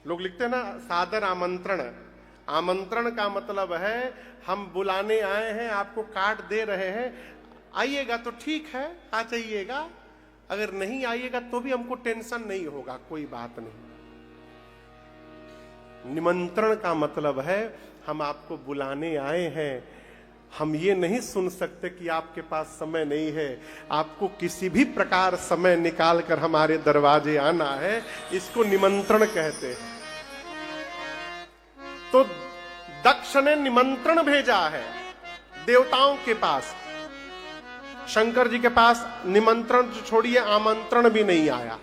लोग लिखते हैं ना सादर आमंत्रण। आमंत्रण का मतलब है हम बुलाने आए हैं, आपको कार्ड दे रहे हैं, आइएगा तो ठीक है, आ जाइएगा, अगर नहीं आइएगा तो भी हमको टेंशन नहीं होगा, कोई बात नहीं। निमंत्रण का मतलब है हम आपको बुलाने आए हैं, हम ये नहीं सुन सकते कि आपके पास समय नहीं है। आपको किसी भी प्रकार समय निकाल कर हमारे दरवाजे आना है, इसको निमंत्रण कहते हैं। तो दक्ष ने निमंत्रण भेजा है देवताओं के पास, शंकर जी के पास निमंत्रण तो छोड़िए, आमंत्रण भी नहीं आया।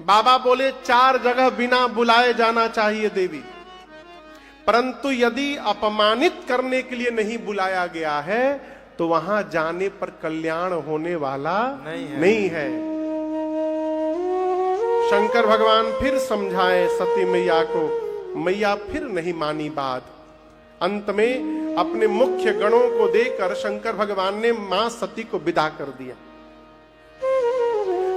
बाबा बोले 4 जगह बिना बुलाए जाना चाहिए देवी, परंतु यदि अपमानित करने के लिए नहीं बुलाया गया है तो वहां जाने पर कल्याण होने वाला नहीं है। शंकर भगवान फिर समझाए सती मैया को, मैया फिर नहीं मानी बात। अंत में अपने मुख्य गणों को देकर शंकर भगवान ने मां सती को विदा कर दिया।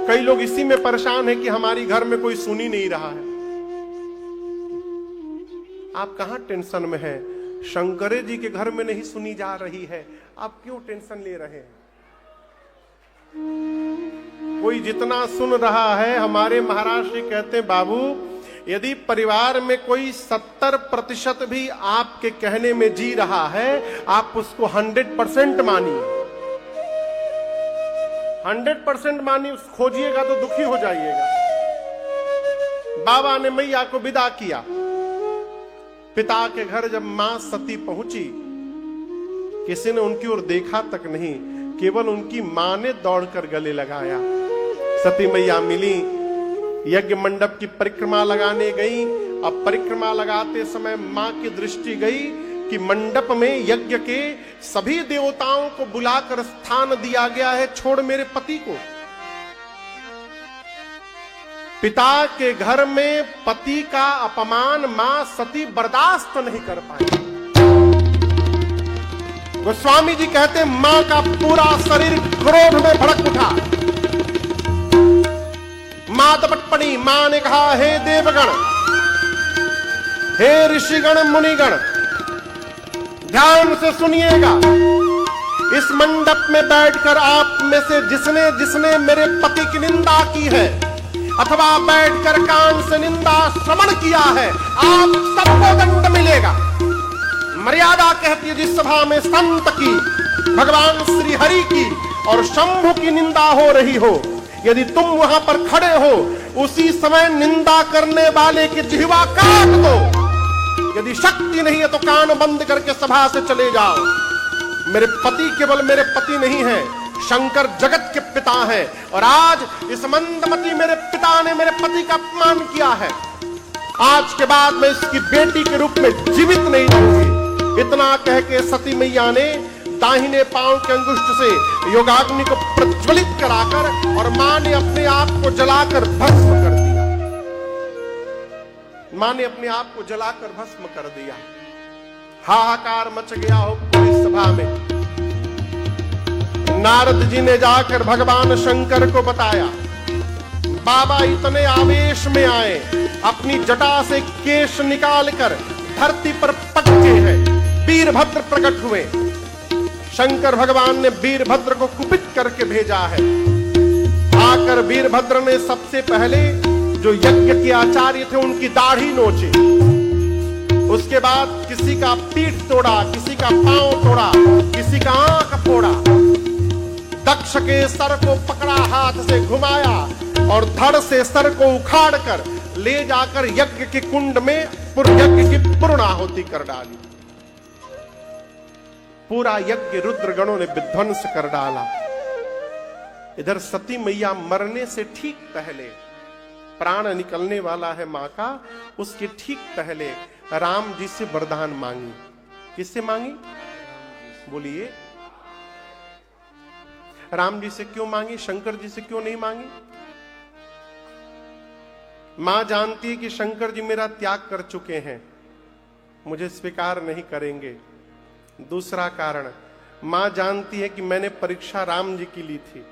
कई लोग इसी में परेशान हैं कि हमारी घर में कोई सुन ही नहीं रहा है। आप कहां टेंशन में हैं? शंकरे जी के घर में नहीं सुनी जा रही है, आप क्यों टेंशन ले रहे हैं? कोई जितना सुन रहा है, हमारे महाराज जी कहते हैं बाबू, यदि परिवार में कोई 70% भी आपके कहने में जी रहा है, आप उसको 100% मानिए, 100% मानिए। खोजिएगा तो दुखी हो जाइएगा। बाबा ने मैया को विदा किया। पिता के घर जब मां सती पहुंची, किसी ने उनकी ओर देखा तक नहीं, केवल उनकी मां ने दौड़कर गले लगाया। सती मैया मिली, यज्ञ मंडप की परिक्रमा लगाने गई। अब परिक्रमा लगाते समय मां की दृष्टि गई कि मंडप में यज्ञ के सभी देवताओं को बुलाकर स्थान दिया गया है, छोड़ मेरे पति को। पिता के घर में पति का अपमान मां सती बर्दाश्त नहीं कर पाई। गोस्वामी जी कहते मां का पूरा शरीर क्रोध में भड़क उठा। मां दपट पड़ी। मां ने कहा, हे देवगण, हे ऋषिगण, मुनिगण, ध्यान से सुनिएगा। इस मंडप में बैठकर आप में से जिसने जिसने मेरे पति की निंदा की है अथवा बैठकर कान से निंदा श्रवण किया है, आप सबको दंड मिलेगा। मर्यादा कहती है जिस सभा में संत की, भगवान श्री हरि की और शंभु की निंदा हो रही हो, यदि तुम वहां पर खड़े हो, उसी समय निंदा करने वाले की जिह्वा काट दो। यदि शक्ति नहीं है तो कान बंद करके सभा से चले जाओ। मेरे पति केवल मेरे पति नहीं है, शंकर जगत के पिता हैं, और आज इस मंदमती मेरे पिता ने मेरे पति का अपमान किया है। आज के बाद मैं इसकी बेटी के रूप में जीवित नहीं रहूंगी। इतना कह के सती मैया ने दाहिने पांव के अंगुष्ठ से योगाग्नि को प्रज्वलित कराकर और मां ने अपने आप को जलाकर भस्म कर दिया। मां ने अपने आप को जलाकर भस्म कर दिया। हाहाकार मच गया हो पूरी सभा में। नारद जी ने जाकर भगवान शंकर को बताया। बाबा इतने आवेश में आए, अपनी जटा से केश निकालकर धरती पर पटके हैं। वीरभद्र प्रकट हुए। शंकर भगवान ने वीरभद्र को कुपित करके भेजा है। आकर वीरभद्र ने सबसे पहले जो यज्ञ के आचार्य थे उनकी दाढ़ी नोची। उसके बाद किसी का पीठ तोड़ा, किसी का पांव तोड़ा, किसी का आंख फोड़ा। दक्ष के सर को पकड़ा, हाथ से घुमाया और धड़ से सर को उखाड़कर ले जाकर यज्ञ के कुंड में यज्ञ की पूर्णाहुति कर डाली। पूरा यज्ञ रुद्र गणों ने विध्वंस कर डाला। इधर सती मैया मरने से ठीक पहले, प्राण निकलने वाला है मां का, उसके ठीक पहले राम जी से वरदान मांगी। किससे मांगी? बोलिए। राम जी से क्यों मांगी? शंकर जी से क्यों नहीं मांगी? मां जानती है कि शंकर जी मेरा त्याग कर चुके हैं, मुझे स्वीकार नहीं करेंगे। दूसरा कारण, मां जानती है कि मैंने परीक्षा राम जी की ली थी,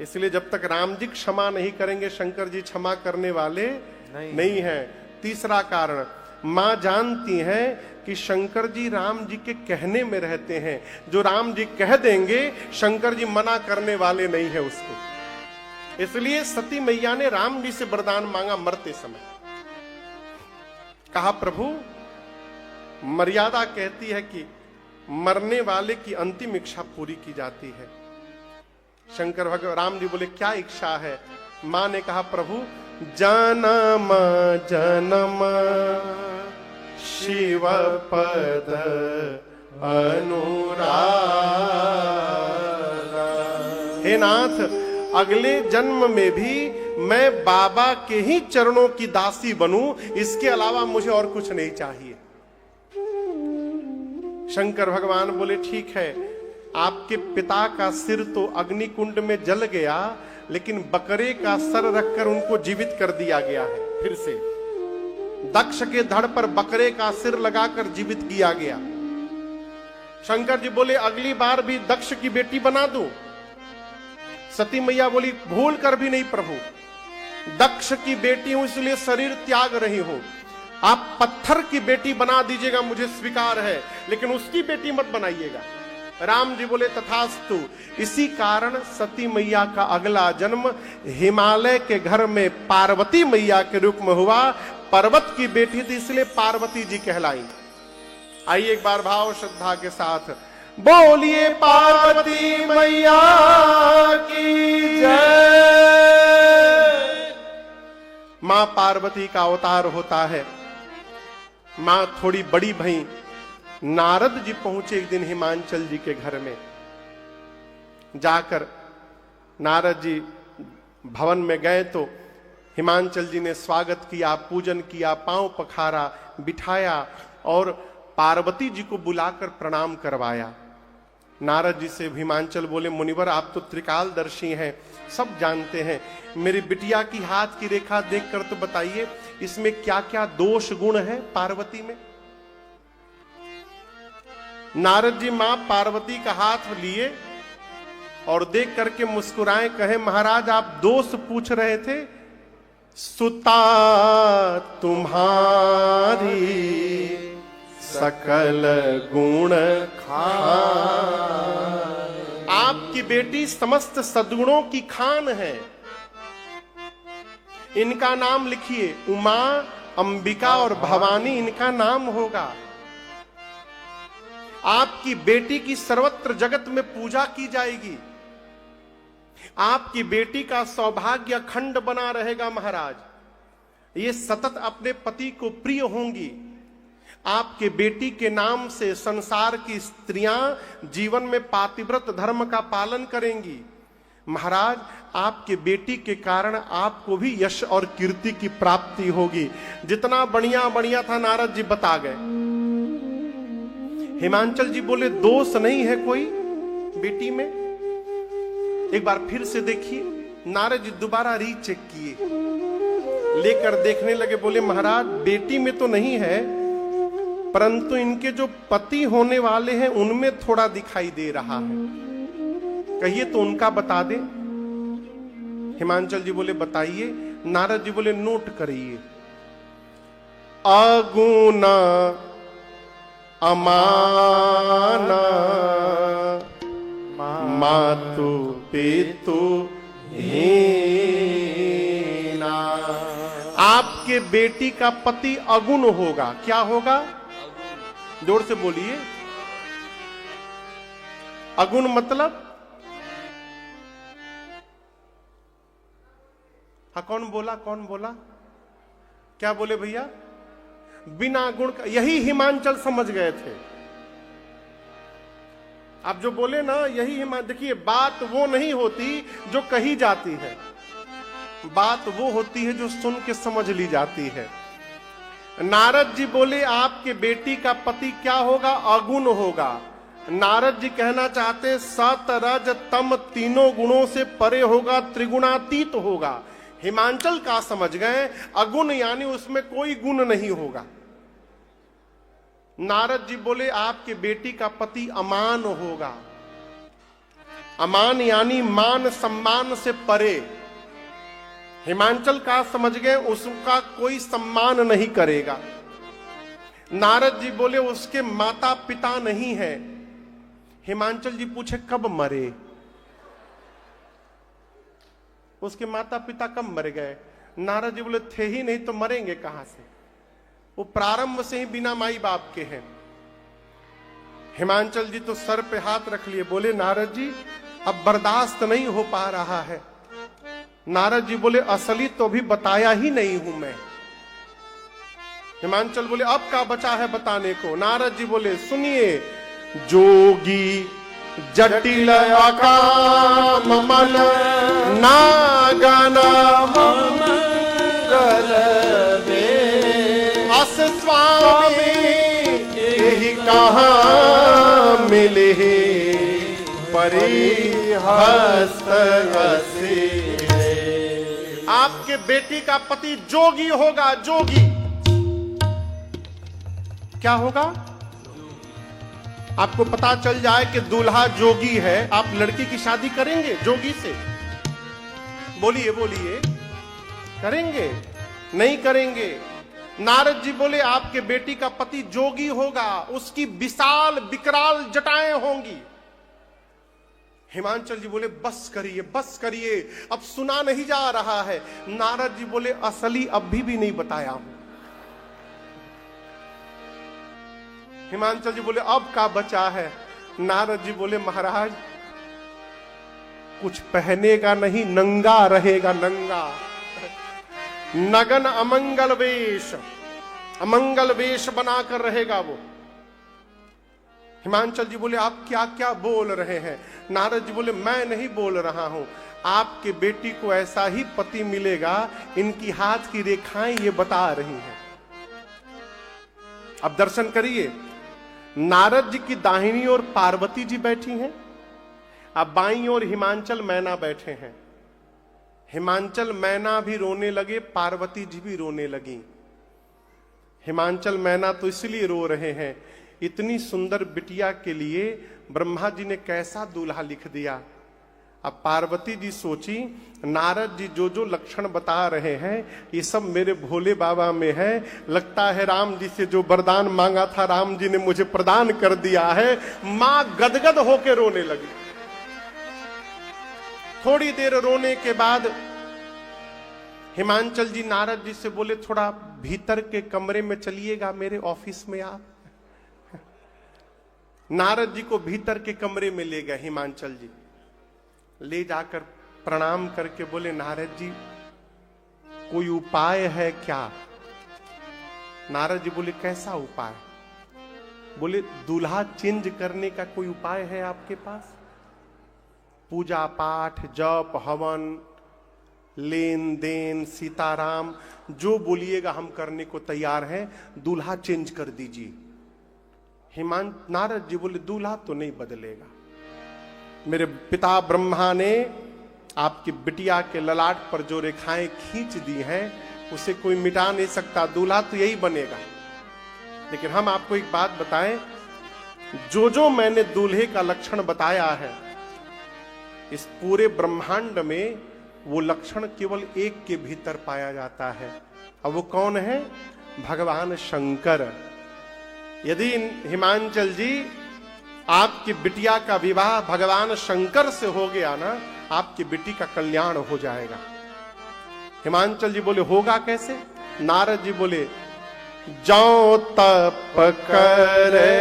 इसलिए जब तक राम जी क्षमा नहीं करेंगे शंकर जी क्षमा करने वाले नहीं हैं। तीसरा कारण, मां जानती हैं कि शंकर जी राम जी के कहने में रहते हैं। जो राम जी कह देंगे शंकर जी मना करने वाले नहीं है उसको। इसलिए सती मैया ने राम जी से वरदान मांगा मरते समय। कहा प्रभु, मर्यादा कहती है कि मरने वाले की अंतिम इच्छा पूरी की जाती है। शंकर भगवान राम जी बोले क्या इच्छा है? मां ने कहा प्रभु, जन्म जन्म शिव पद अनुराग। हे नाथ, अगले जन्म में भी मैं बाबा के ही चरणों की दासी बनूं, इसके अलावा मुझे और कुछ नहीं चाहिए। शंकर भगवान बोले ठीक है, आपके पिता का सिर तो अग्निकुंड में जल गया, लेकिन बकरे का सर रखकर उनको जीवित कर दिया गया है। फिर से दक्ष के धड़ पर बकरे का सिर लगाकर जीवित किया गया। शंकर जी बोले अगली बार भी दक्ष की बेटी बना दूं? सती मैया बोली भूल कर भी नहीं प्रभु, दक्ष की बेटी हूं इसलिए शरीर त्याग रही हूं। आप पत्थर की बेटी बना दीजिएगा मुझे स्वीकार है, लेकिन उसकी बेटी मत बनाइएगा। राम जी बोले तथास्तु। इसी कारण सती मैया का अगला जन्म हिमालय के घर में पार्वती मैया के रूप में हुआ। पर्वत की बेटी थी इसलिए पार्वती जी कहलाई। आइए एक बार भाव श्रद्धा के साथ बोलिए पार्वती मैया की जय। मां पार्वती का अवतार होता है। मां थोड़ी बड़ी भई नारद जी पहुंचे एक दिन हिमांचल जी के घर में। जाकर नारद जी भवन में गए तो हिमांचल जी ने स्वागत किया, पूजन किया, पांव पखारा, बिठाया और पार्वती जी को बुलाकर प्रणाम करवाया। नारद जी से हिमांचल बोले मुनिवर आप तो त्रिकालदर्शी हैं, सब जानते हैं, मेरी बिटिया की हाथ की रेखा देखकर तो बताइए इसमें क्या क्या दोष गुण है पार्वती में। नारद जी मां पार्वती का हाथ लिए और देख करके मुस्कुराए, कहे महाराज आप दोष पूछ रहे थे, सुता तुम्हारी सकल गुण खान। आपकी बेटी समस्त सद्गुणों की खान है। इनका नाम लिखिए, उमा, अंबिका और भवानी इनका नाम होगा। आपकी बेटी की सर्वत्र जगत में पूजा की जाएगी। आपकी बेटी का सौभाग्य अखंड बना रहेगा महाराज। ये सतत अपने पति को प्रिय होंगी। आपके बेटी के नाम से संसार की स्त्रियां जीवन में पातिव्रत धर्म का पालन करेंगी। महाराज आपके बेटी के कारण आपको भी यश और कीर्ति की प्राप्ति होगी। जितना बढ़िया बढ़िया था नारद जी बता गए। हिमांचल जी बोले दोष नहीं है कोई बेटी में। एक बार फिर से देखिए, नारद जी दोबारा रीचेक किए, लेकर देखने लगे, बोले महाराज बेटी में तो नहीं है, परंतु इनके जो पति होने वाले हैं उनमें थोड़ा दिखाई दे रहा है। कहिए तो उनका बता दे। हिमांचल जी बोले बताइए। नारद जी बोले नोट करिए, अगुना अमाना मातु पितु हीना। आपके बेटी का पति अगुण होगा। क्या होगा? जोर से बोलिए। अगुण मतलब? हाँ कौन बोला, कौन बोला? क्या बोले भैया? बिना गुण का। यही हिमांचल समझ गए थे। आप जो बोले ना यही हिमांचल। देखिए बात वो नहीं होती जो कही जाती है, बात वो होती है जो सुन के समझ ली जाती है। नारद जी बोले आपके बेटी का पति क्या होगा? अगुण होगा। नारद जी कहना चाहते सत रज तम तीनों गुणों से परे होगा, त्रिगुणातीत होगा। हिमांचल का समझ गए अगुण यानी उसमें कोई गुण नहीं होगा। नारद जी बोले आपके बेटी का पति अमान होगा। अमान यानी मान सम्मान से परे। हिमांचल का समझ गए उसका कोई सम्मान नहीं करेगा। नारद जी बोले उसके माता पिता नहीं है। हिमांचल जी पूछे कब मरे? उसके माता पिता कब मर गए? नारद जी बोले थे ही नहीं तो मरेंगे कहां से? वो प्रारंभ से ही बिना माई बाप के हैं। हिमांचल जी तो सर पे हाथ रख लिए, बोले नारद जी अब बर्दाश्त नहीं हो पा रहा है। नारद जी बोले असली तो भी बताया ही नहीं हूं मैं। हिमांचल बोले अब क्या बचा है बताने को? नारद जी बोले सुनिए, जोगी जटिल अकाम मन नागना मंगल अस स्वामी यही कहाँ मिले परिहस्त आपके बेटी का पति जोगी होगा। जोगी क्या होगा? आपको पता चल जाए कि दूल्हा जोगी है, आप लड़की की शादी करेंगे जोगी से? बोलिए बोलिए, करेंगे? नहीं करेंगे। नारद जी बोले आपके बेटी का पति जोगी होगा, उसकी विशाल विकराल जटाएं होंगी। हिमांचल जी बोले बस करिए बस करिए, अब सुना नहीं जा रहा है। नारद जी बोले असली अभी भी नहीं बताया हूं। हिमांचल जी बोले अब क्या बचा है? नारद जी बोले महाराज कुछ पहनेगा नहीं, नंगा रहेगा, नंगा। नगन अमंगल वेश, अमंगल वेश बनाकर रहेगा वो। हिमांचल जी बोले आप क्या क्या बोल रहे हैं? नारद जी बोले मैं नहीं बोल रहा हूं, आपके बेटी को ऐसा ही पति मिलेगा, इनकी हाथ की रेखाएं ये बता रही हैं। अब दर्शन करिए, नारद जी की दाहिनी ओर पार्वती जी बैठी हैं, अब बाईं ओर हिमांचल मैना बैठे हैं। हिमांचल मैना भी रोने लगे, पार्वती जी भी रोने लगी। हिमांचल मैना तो इसलिए रो रहे हैं, इतनी सुंदर बिटिया के लिए ब्रह्मा जी ने कैसा दूल्हा लिख दिया। अब पार्वती जी सोची नारद जी जो जो लक्षण बता रहे हैं ये सब मेरे भोले बाबा में है, लगता है राम जी से जो वरदान मांगा था राम जी ने मुझे प्रदान कर दिया है। मां गदगद होकर रोने लगी। थोड़ी देर रोने के बाद हिमांचल जी नारद जी से बोले थोड़ा भीतर के कमरे में चलिएगा, मेरे ऑफिस में आप। नारद जी को भीतर के कमरे में ले गए हिमांचल जी। ले जाकर प्रणाम करके बोले नारद जी कोई उपाय है क्या? नारद जी बोले कैसा उपाय? बोले दूल्हा चेंज करने का कोई उपाय है आपके पास? पूजा पाठ जप हवन लेन देन सीताराम जो बोलिएगा हम करने को तैयार हैं, दूल्हा चेंज कर दीजिए। नारद जी बोले दूल्हा तो नहीं बदलेगा, मेरे पिता ब्रह्मा ने आपकी बिटिया के ललाट पर जो रेखाएं खींच दी हैं उसे कोई मिटा नहीं सकता, दूल्हा तो यही बनेगा। लेकिन हम आपको एक बात बताएं, जो जो मैंने दूल्हे का लक्षण बताया है इस पूरे ब्रह्मांड में वो लक्षण केवल एक के भीतर पाया जाता है। अब वो कौन है? भगवान शंकर। यदि हिमांचल जी आपकी बिटिया का विवाह भगवान शंकर से हो गया ना, आपकी बेटी का कल्याण हो जाएगा। हिमांचल जी बोले होगा कैसे? नारद जी बोले जाओ तप करे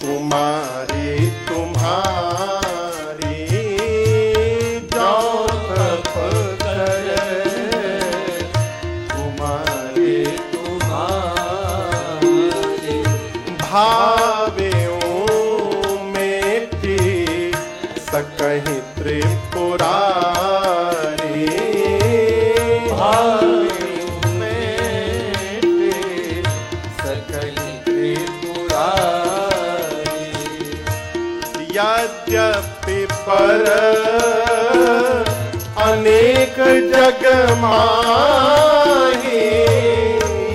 कुमारी तुम्हारी, जाओ तप करे कुमारी तुम्हारी, भावे में थी सकहि त्रिपुरारी, भावे में थी सकहि त्रिपुरारी, यद्यपि पर अनेक जग माही,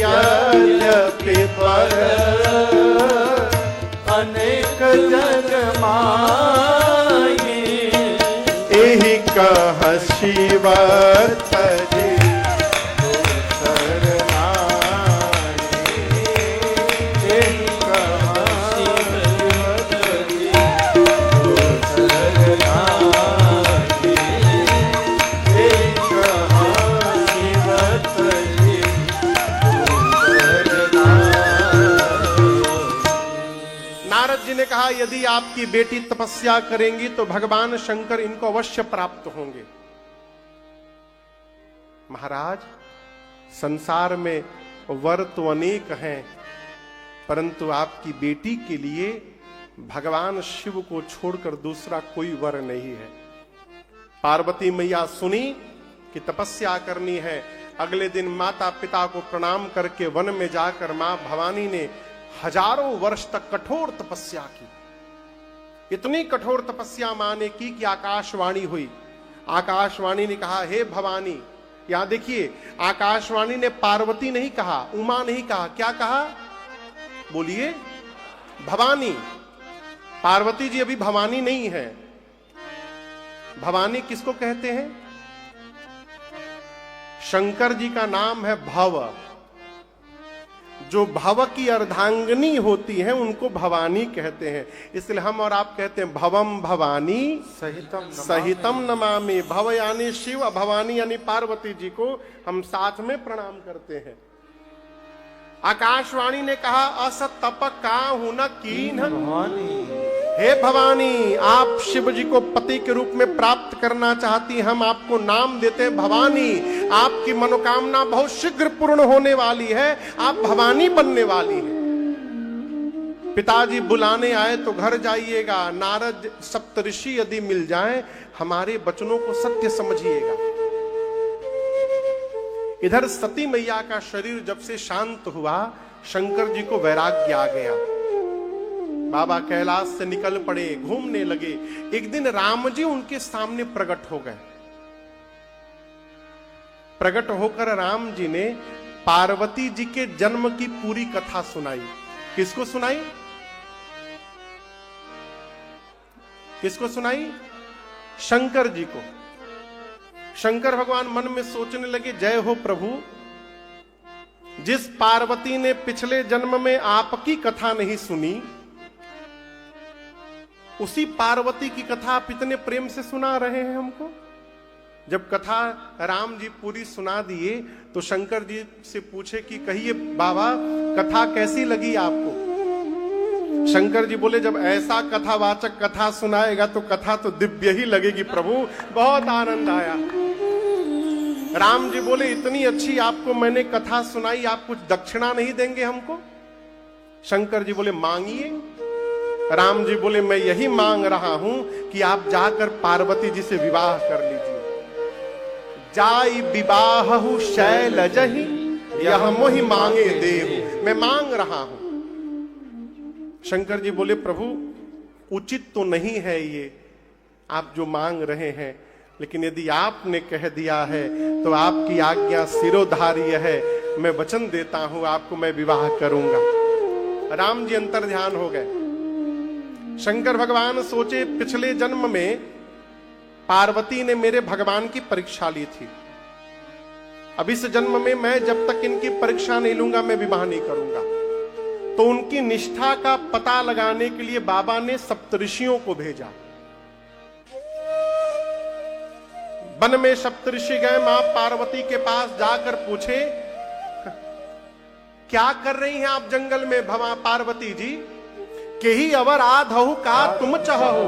यद्यपि पर अनेक जग माही, एहि कह शिव तजी दूसर नाई, नारद जी ने कहा यदि आपकी बेटी तपस्या करेंगी तो भगवान शंकर इनको अवश्य प्राप्त होंगे। महाराज, संसार में वर तो अनेक हैं, परंतु आपकी बेटी के लिए भगवान शिव को छोड़कर दूसरा कोई वर नहीं है। पार्वती मैया सुनी कि तपस्या करनी है। अगले दिन माता पिता को प्रणाम करके वन में जाकर मां भवानी ने हजारों वर्ष तक कठोर तपस्या की। इतनी कठोर तपस्या मां ने की कि आकाशवाणी हुई। आकाशवाणी ने कहा, हे भवानी, यहां देखिए, आकाशवाणी ने पार्वती नहीं कहा, उमा नहीं कहा, क्या कहा? बोलिए, भवानी। पार्वती जी अभी भवानी नहीं है। भवानी किसको कहते हैं? शंकर जी का नाम है भव। जो भव की अर्धांगिनी होती है उनको भवानी कहते हैं। इसलिए हम और आप कहते हैं भवम भवानी सहितम नमामि। भव यानी शिव, भवानी यानी पार्वती जी को हम साथ में प्रणाम करते हैं। आकाशवाणी ने कहा, असत तप काहू न कीन। हे भवानी, आप शिव जी को पति के रूप में प्राप्त करना चाहती, हम आपको नाम देते हैं भवानी। आपकी मनोकामना बहुत शीघ्र पूर्ण होने वाली है, आप भवानी बनने वाली हैं। पिताजी बुलाने आए तो घर जाइएगा। नारद सप्तऋषि यदि मिल जाएं, हमारे वचनों को सत्य समझिएगा। इधर सती मैया का शरीर जब से शांत हुआ, शंकर जी को वैराग्य आ गया। बाबा कैलाश से निकल पड़े, घूमने लगे। एक दिन राम जी उनके सामने प्रकट हो गए। प्रकट होकर राम जी ने पार्वती जी के जन्म की पूरी कथा सुनाई। किसको सुनाई? किसको सुनाई? शंकर जी को। शंकर भगवान मन में सोचने लगे, जय हो प्रभु, जिस पार्वती ने पिछले जन्म में आपकी कथा नहीं सुनी, उसी पार्वती की कथा आप इतने प्रेम से सुना रहे हैं हमको। जब कथा राम जी पूरी सुना दिए तो शंकर जी से पूछे कि कहिए बाबा, कथा कैसी लगी आपको? शंकर जी बोले, जब ऐसा कथावाचक कथा सुनाएगा तो कथा तो दिव्य ही लगेगी प्रभु, बहुत आनंद आया। राम जी बोले, इतनी अच्छी आपको मैंने कथा सुनाई, आप कुछ दक्षिणा नहीं देंगे हमको? शंकर जी बोले, मांगिए। राम जी बोले, मैं यही मांग रहा हूं कि आप जाकर पार्वती जी से विवाह कर लीजिए। जाई विवाहु शैलजहि यह मोहि मांगे देव। मैं मांग रहा हूं। शंकर जी बोले, प्रभु उचित तो नहीं है ये आप जो मांग रहे हैं, लेकिन यदि आपने कह दिया है तो आपकी आज्ञा सिरोधार्य है। मैं वचन देता हूं, आपको मैं विवाह करूंगा। राम जी अंतर ध्यान हो गए। शंकर भगवान सोचे, पिछले जन्म में पार्वती ने मेरे भगवान की परीक्षा ली थी। अब इस जन्म में मैं जब तक इनकी परीक्षा नहीं लूंगा, मैं विवाह नहीं करूंगा। तो उनकी निष्ठा का पता लगाने के लिए बाबा ने सप्तऋषियों को भेजा। वन में सप्तऋषि गए, मां पार्वती के पास जाकर पूछे, क्या कर रही हैं आप जंगल में भवा पार्वती जी? के ही अवर आधहु का तुम चहु,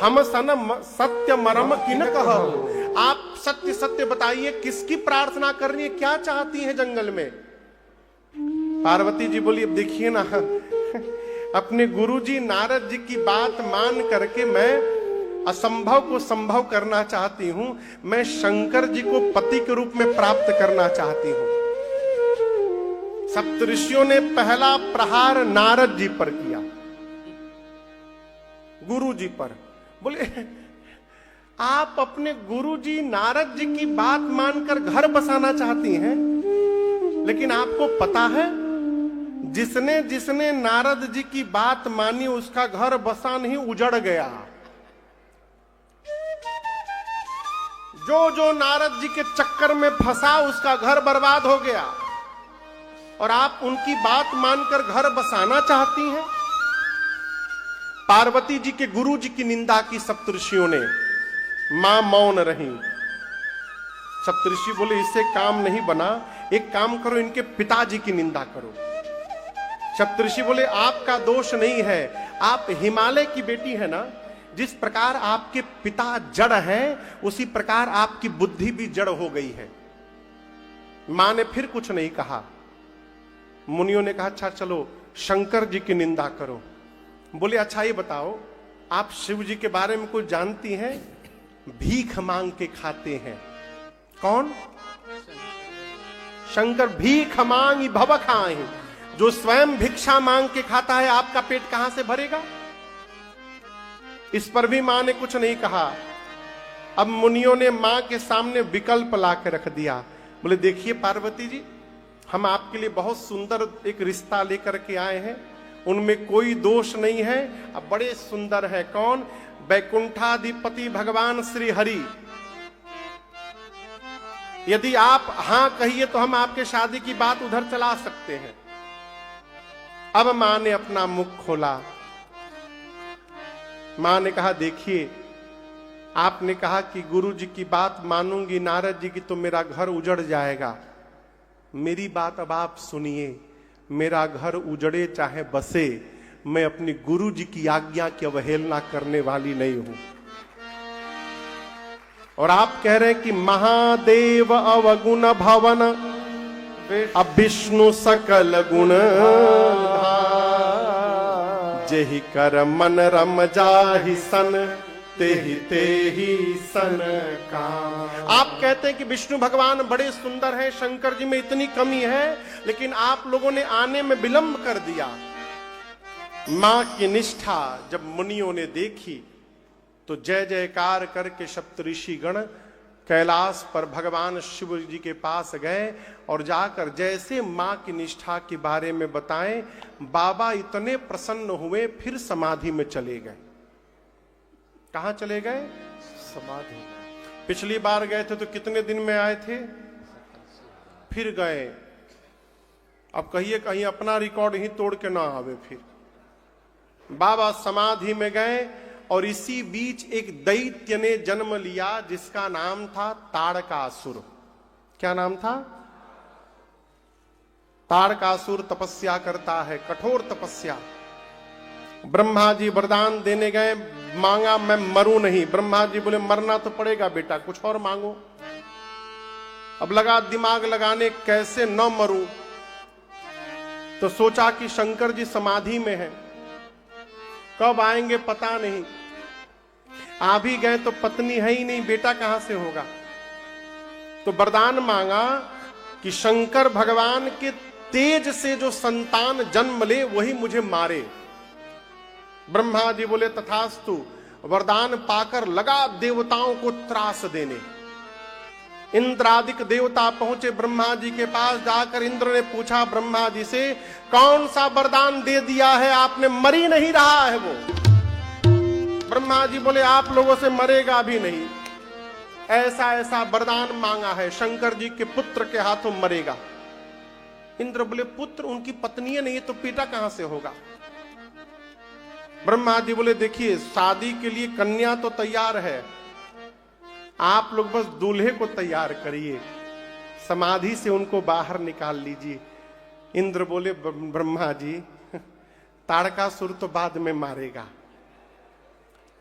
हम सन सत्य मरम किन कहु। आप सत्य सत्य बताइए, किसकी प्रार्थना कर रही है, क्या चाहती हैं जंगल में? पार्वती जी बोली, अब देखिए ना, अपने गुरुजी नारद जी की बात मान करके मैं असंभव को संभव करना चाहती हूं। मैं शंकर जी को पति के रूप में प्राप्त करना चाहती हूं। सप्तऋषियों ने पहला प्रहार नारद जी पर किया, गुरु जी पर। बोले, आप अपने गुरु जी नारद जी की बात मानकर घर बसाना चाहती हैं, लेकिन आपको पता है जिसने जिसने नारद जी की बात मानी उसका घर बसा नहीं, उजड़ गया। जो जो नारद जी के चक्कर में फंसा उसका घर बर्बाद हो गया, और आप उनकी बात मानकर घर बसाना चाहती हैं। पार्वती जी के गुरु जी की निंदा की सप्तऋषियों ने, मां मौन रही। सप्तऋषि बोले, इससे काम नहीं बना, एक काम करो, इनके पिताजी की निंदा करो। सप्तऋषि बोले आपका दोष नहीं है, आप हिमालय की बेटी है ना, जिस प्रकार आपके पिता जड़ है उसी प्रकार आपकी बुद्धि भी जड़ हो गई है। मां ने फिर कुछ नहीं कहा। मुनियों ने कहा अच्छा चलो शंकर जी की निंदा करो। बोले अच्छा ये बताओ आप शिव जी के बारे में कुछ जानती हैं? भीख मांग के खाते हैं। कौन? शंकर। भीख मांगी भव खाए, जो स्वयं भिक्षा मांग के खाता है आपका पेट कहां से भरेगा? इस पर भी मां ने कुछ नहीं कहा। अब मुनियों ने मां के सामने विकल्प ला के रख दिया। बोले देखिए पार्वती जी, हम आपके लिए बहुत सुंदर एक रिश्ता लेकर के आए हैं, उनमें कोई दोष नहीं है, अब बड़े सुंदर है। कौन? वैकुंठाधिपति भगवान श्री हरि। यदि आप हां कहिए तो हम आपके शादी की बात उधर चला सकते हैं। अब मां ने अपना मुख खोला। मां ने कहा देखिए आपने कहा कि गुरु जी की बात मानूंगी नारद जी की तो मेरा घर उजड़ जाएगा। मेरी बात अब आप सुनिए, मेरा घर उजड़े चाहे बसे, मैं अपनी गुरु जी की आज्ञा की अवहेलना करने वाली नहीं हूं। और आप कह रहे हैं कि महादेव अवगुण भवन अब विष्णु सकल गुण, जेहि कर मन रम जाहि सन तेहि सन का। आप कहते हैं कि विष्णु भगवान बड़े सुंदर हैं, शंकर जी में इतनी कमी है, लेकिन आप लोगों ने आने में विलंब कर दिया। मां की निष्ठा जब मुनियों ने देखी तो जय जयकार करके सप्तऋषि गण कैलाश पर भगवान शिव जी के पास गए और जाकर जैसे मां की निष्ठा के बारे में बताएं, बाबा इतने प्रसन्न हुए फिर समाधि में चले गए। कहां चले गए? समाधि में। पिछली बार गए थे तो कितने दिन में आए थे? फिर गए। अब कहिए कहीं अपना रिकॉर्ड ही तोड़ के ना आवे। फिर बाबा समाधि में गए और इसी बीच एक दैत्य ने जन्म लिया जिसका नाम था ताड़कासुर। क्या नाम था? ताड़कासुर तपस्या करता है, कठोर तपस्या। ब्रह्मा जी वरदान देने गए, मांगा मैं मरूं नहीं। ब्रह्मा जी बोले मरना तो पड़ेगा बेटा, कुछ और मांगो। अब लगा दिमाग लगाने कैसे न मरूं, तो सोचा कि शंकर जी समाधि में हैं, कब आएंगे पता नहीं। आ भी गए तो पत्नी है ही नहीं, बेटा कहां से होगा। तो वरदान मांगा कि शंकर भगवान के तेज से जो संतान जन्म ले वही मुझे मारे। ब्रह्मा जी बोले तथास्तु। वरदान पाकर लगा देवताओं को त्रास देने। इंद्रादिक देवता पहुंचे ब्रह्मा जी के पास। जाकर इंद्र ने पूछा ब्रह्मा जी से, कौन सा वरदान दे दिया है आपने, मरी नहीं रहा है वो। ब्रह्मा जी बोले आप लोगों से मरेगा भी नहीं, ऐसा ऐसा वरदान मांगा है, शंकर जी के पुत्र के हाथों मरेगा। इंद्र बोले पुत्र, उनकी पत्नी नहीं है तो बेटा कहां से होगा। ब्रह्मा जी बोले देखिए शादी के लिए कन्या तो तैयार है, आप लोग बस दूल्हे को तैयार करिए, समाधि से उनको बाहर निकाल लीजिए। इंद्र बोले ब्रह्मा जी ताड़कासुर तो बाद में मारेगा,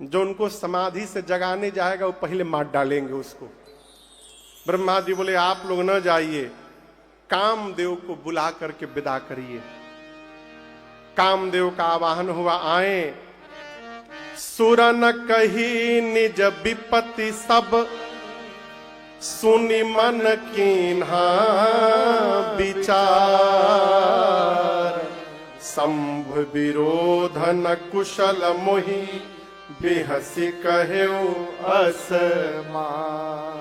जो उनको समाधि से जगाने जाएगा वो पहले मार डालेंगे उसको। ब्रह्मा जी बोले आप लोग न जाइए, कामदेव को बुला करके विदा करिए। कामदेव का आवाहन हुआ, आए। सुरन कही निज विपत्ति सब, सुनि मन कीन्हा विचार। संभ विरोधन कुशल मोहि, बेहसी कहेउ असमार।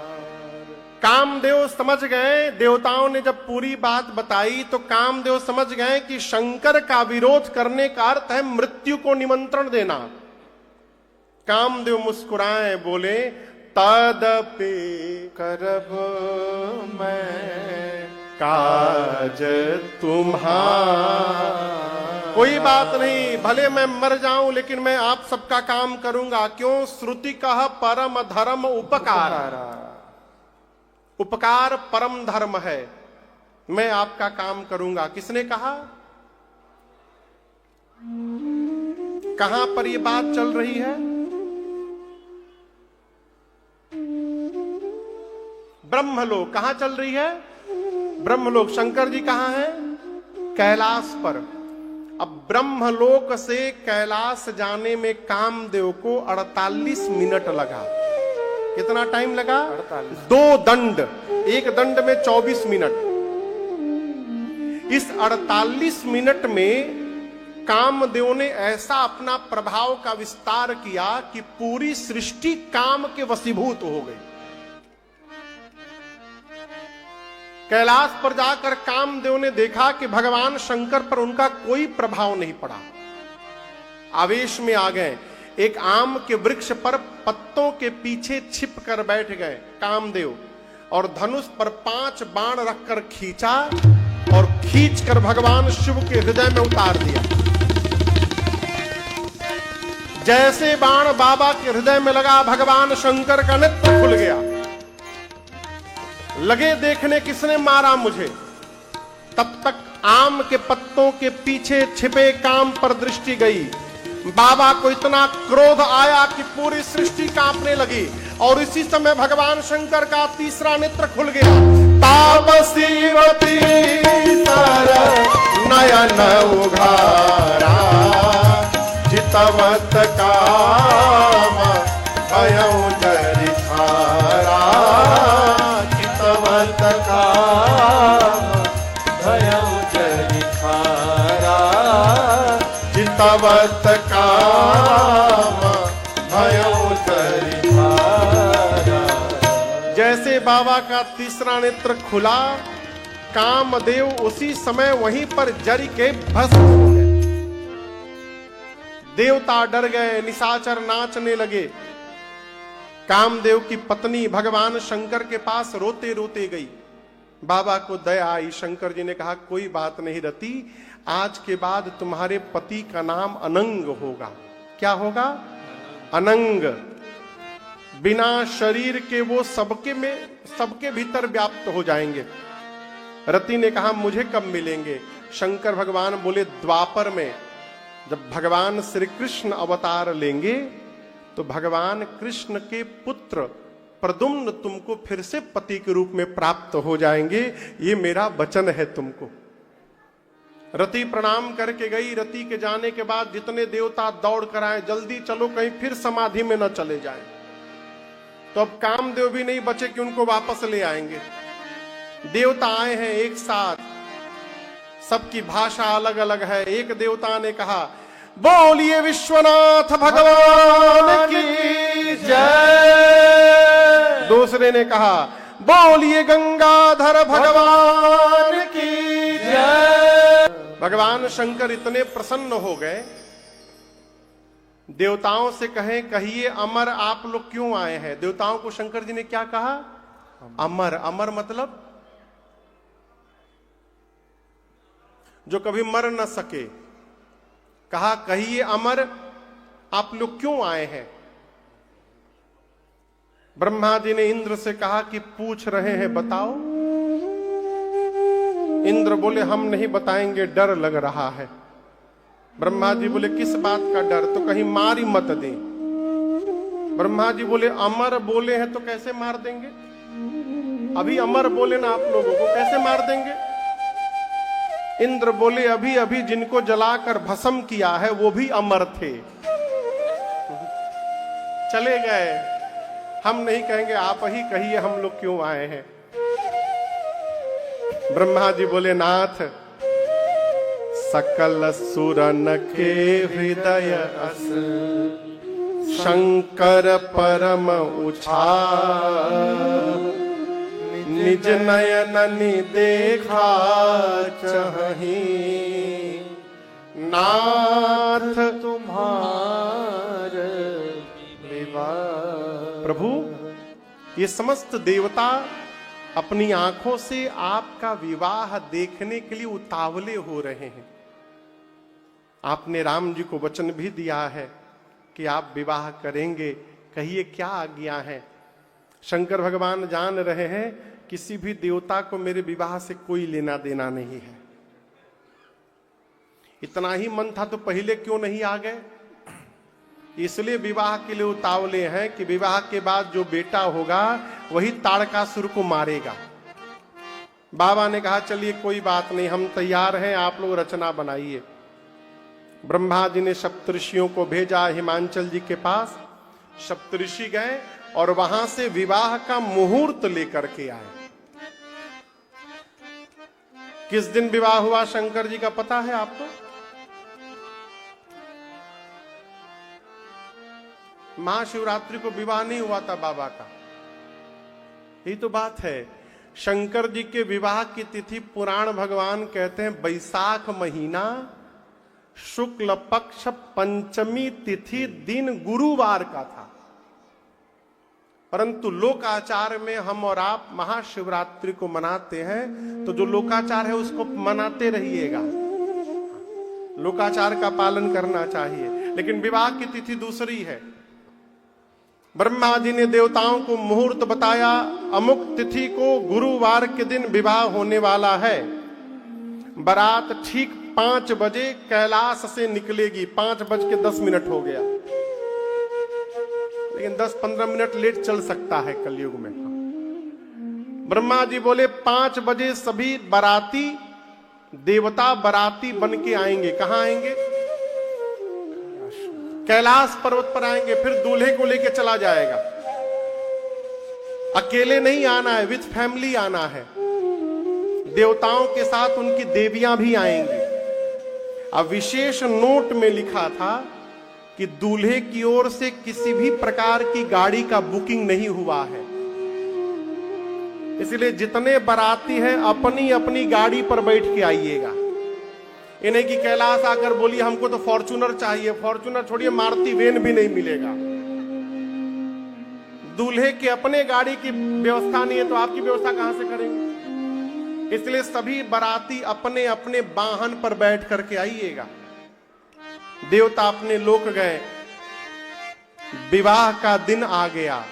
कामदेव समझ गए, देवताओं ने जब पूरी बात बताई तो कामदेव समझ गए कि शंकर का विरोध करने का अर्थ है मृत्यु को निमंत्रण देना। कामदेव मुस्कुराए, बोले तदपि करब मैं काज तुम्हारा। कोई बात नहीं, भले मैं मर जाऊं लेकिन मैं आप सबका काम करूंगा। क्यों? श्रुति कह परम धर्म उपकार। उपकार परम धर्म है, मैं आपका काम करूंगा। किसने कहा? कहां पर ये बात चल रही है? ब्रह्मलोक। कहां चल रही है? ब्रह्मलोक। शंकर जी कहां हैं? कैलाश पर। अब ब्रह्मलोक से कैलाश जाने में कामदेव को 48 मिनट लगा। कितना टाइम लगा? 48। 2 दंड, एक दंड में 24 मिनट। इस 48 मिनट में कामदेव ने ऐसा अपना प्रभाव का विस्तार किया कि पूरी सृष्टि काम के वशीभूत हो गई। कैलाश पर जाकर कामदेव ने देखा कि भगवान शंकर पर उनका कोई प्रभाव नहीं पड़ा। आवेश में आ गए। एक आम के वृक्ष पर पत्तों के पीछे छिप कर बैठ गए कामदेव और धनुष पर 5 बाण रखकर खींचा और खींचकर भगवान शिव के हृदय में उतार दिया। जैसे बाण बाबा के हृदय में लगा, भगवान शंकर का नेत्र खुल गया। लगे देखने किसने मारा मुझे। तब तक आम के पत्तों के पीछे छिपे काम पर दृष्टि गई। बाबा को इतना क्रोध आया कि पूरी सृष्टि कांपने लगी और इसी समय भगवान शंकर का तीसरा नेत्र खुल गया। तापसीवती तारा नयन उघारा जितवत काम भयउ जरि थारा। जितवत काम भयउ जरि थारा। जितवत काम भयउ जरि थारा। जैसे बाबा का तीसरा नेत्र खुला, कामदेव उसी समय वहीं पर जरि के भस्म हो गए। देवता डर गए, निशाचर नाचने लगे। कामदेव की पत्नी भगवान शंकर के पास रोते रोते गई। बाबा को दया आई। शंकर जी ने कहा, कोई बात नहीं रति, आज के बाद तुम्हारे पति का नाम अनंग होगा। क्या होगा? अनंग। बिना शरीर के वो सबके भीतर व्याप्त हो जाएंगे। रति ने कहा, मुझे कब मिलेंगे? शंकर भगवान बोले, द्वापर में जब भगवान श्री कृष्ण अवतार लेंगे तो भगवान कृष्ण के पुत्र प्रद्युम्न तुमको फिर से पति के रूप में प्राप्त हो जाएंगे। ये मेरा वचन है तुमको। रति प्रणाम करके गई। रति के जाने के बाद जितने देवता दौड़ कर आए, जल्दी चलो कहीं फिर समाधि में न चले जाएं। तो अब कामदेव भी नहीं बचे कि उनको वापस ले आएंगे। देवता आए हैं एक साथ, सबकी भाषा अलग अलग है। एक देवता ने कहा, बोलिए विश्वनाथ भगवान की जय। दूसरे ने कहा, बोलिए गंगाधर भगवान की जय। भगवान शंकर इतने प्रसन्न हो गए, देवताओं से कहिए अमर आप लोग क्यों आए हैं? देवताओं को शंकर जी ने क्या कहा? अमर। अमर मतलब जो कभी मर न सके। कहा, कहिए अमर आप लोग क्यों आए हैं? ब्रह्मा जी ने इंद्र से कहा कि पूछ रहे हैं, बताओ। इंद्र बोले, हम नहीं बताएंगे, डर लग रहा है। ब्रह्मा जी बोले, किस बात का डर? तो कहीं मार ही मत दें। ब्रह्मा जी बोले, अमर बोले हैं तो कैसे मार देंगे? अभी अमर बोले ना आप लोगों को, कैसे मार देंगे? इंद्र बोले, अभी अभी जिनको जलाकर भस्म किया है वो भी अमर थे, चले गए। हम नहीं कहेंगे, आप ही कहिए हम लोग क्यों आए हैं। ब्रह्मा जी बोले, नाथ सकल सुरन के हृदय अस शंकर परम उछा निज नयननि देखा चहि नाथ तुम्हार विवाह। प्रभु, ये समस्त देवता अपनी आंखों से आपका विवाह देखने के लिए उतावले हो रहे हैं। आपने राम जी को वचन भी दिया है कि आप विवाह करेंगे, कहिए क्या आज्ञा है। शंकर भगवान जान रहे हैं किसी भी देवता को मेरे विवाह से कोई लेना देना नहीं है। इतना ही मन था तो पहले क्यों नहीं आ गए? इसलिए विवाह के लिए उतावले हैं कि विवाह के बाद जो बेटा होगा वही ताड़कासुर को मारेगा। बाबा ने कहा चलिए कोई बात नहीं, हम तैयार हैं, आप लोग रचना बनाइए। ब्रह्मा जी ने सप्तऋषियों को भेजा हिमांचल जी के पास। सप्तऋषि गए और वहां से विवाह का मुहूर्त लेकर के आए। किस दिन विवाह हुआ शंकर जी का पता है आपको? महाशिवरात्रि को विवाह नहीं हुआ था बाबा का। यही तो बात है। शंकर जी के विवाह की तिथि पुराण भगवान कहते हैं बैसाख महीना शुक्ल पक्ष पंचमी तिथि दिन गुरुवार का था। परंतु लोकाचार में हम और आप महाशिवरात्रि को मनाते हैं, तो जो लोकाचार है उसको मनाते रहिएगा। लोकाचार का पालन करना चाहिए, लेकिन विवाह की तिथि दूसरी है। ब्रह्मा जी ने देवताओं को मुहूर्त बताया, अमुक तिथि को गुरुवार के दिन विवाह होने वाला है। बारात ठीक 5 बजे कैलाश से निकलेगी। 5:10 हो गया, लेकिन 10-15 मिनट लेट चल सकता है कलयुग में। ब्रह्मा जी बोले 5 बजे सभी बाराती देवता बाराती बन के आएंगे। कहां आएंगे? कैलाश पर्वत पर आएंगे। फिर दूल्हे को लेके चला जाएगा। अकेले नहीं आना है, विथ फैमिली आना है। देवताओं के साथ उनकी देवियां भी आएंगी। अब विशेष नोट में लिखा था कि दूल्हे की ओर से किसी भी प्रकार की गाड़ी का बुकिंग नहीं हुआ है। इसलिए जितने बाराती हैं अपनी अपनी गाड़ी पर बैठ के आइएगा। इन्हें की कैलाश आकर बोलिए हमको तो फॉर्च्यूनर चाहिए। फॉर्च्यूनर छोड़िए, मारुति वैन भी नहीं मिलेगा। दूल्हे के अपने गाड़ी की व्यवस्था नहीं है तो आपकी व्यवस्था कहां से करेंगे? इसलिए सभी बाराती अपने अपने वाहन पर बैठ करके आइएगा। देवता अपने लोक गए। विवाह का दिन आ गया।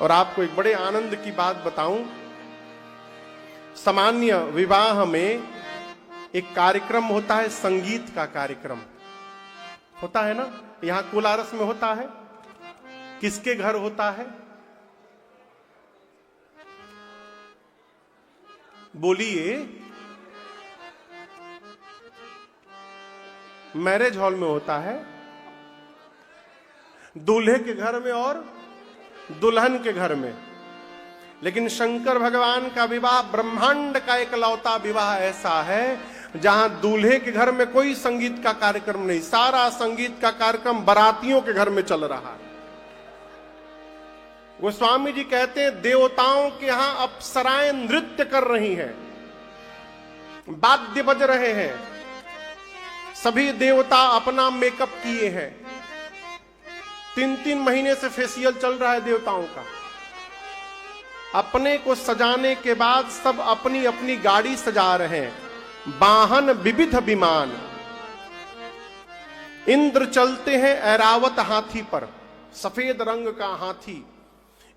और आपको एक बड़े आनंद की बात बताऊं, सामान्य विवाह में एक कार्यक्रम होता है, संगीत का कार्यक्रम होता है ना। यहां कोलारस में होता है। किसके घर होता है? बोलिए। मैरिज हॉल में होता है, दूल्हे के घर में और दुल्हन के घर में। लेकिन शंकर भगवान का विवाह ब्रह्मांड का एकलौता विवाह ऐसा है जहां दूल्हे के घर में कोई संगीत का कार्यक्रम नहीं, सारा संगीत का कार्यक्रम बारातियों के घर में चल रहा है। गोस्वामी जी कहते हैं देवताओं के यहां अप्सराएं नृत्य कर रही हैं, वाद्य बज रहे हैं, सभी देवता अपना मेकअप किए हैं। 3-3 महीने से फेशियल चल रहा है देवताओं का। अपने को सजाने के बाद सब अपनी अपनी गाड़ी सजा रहे हैं। वाहन विविध विमान। इंद्र चलते हैं ऐरावत हाथी पर, सफेद रंग का हाथी।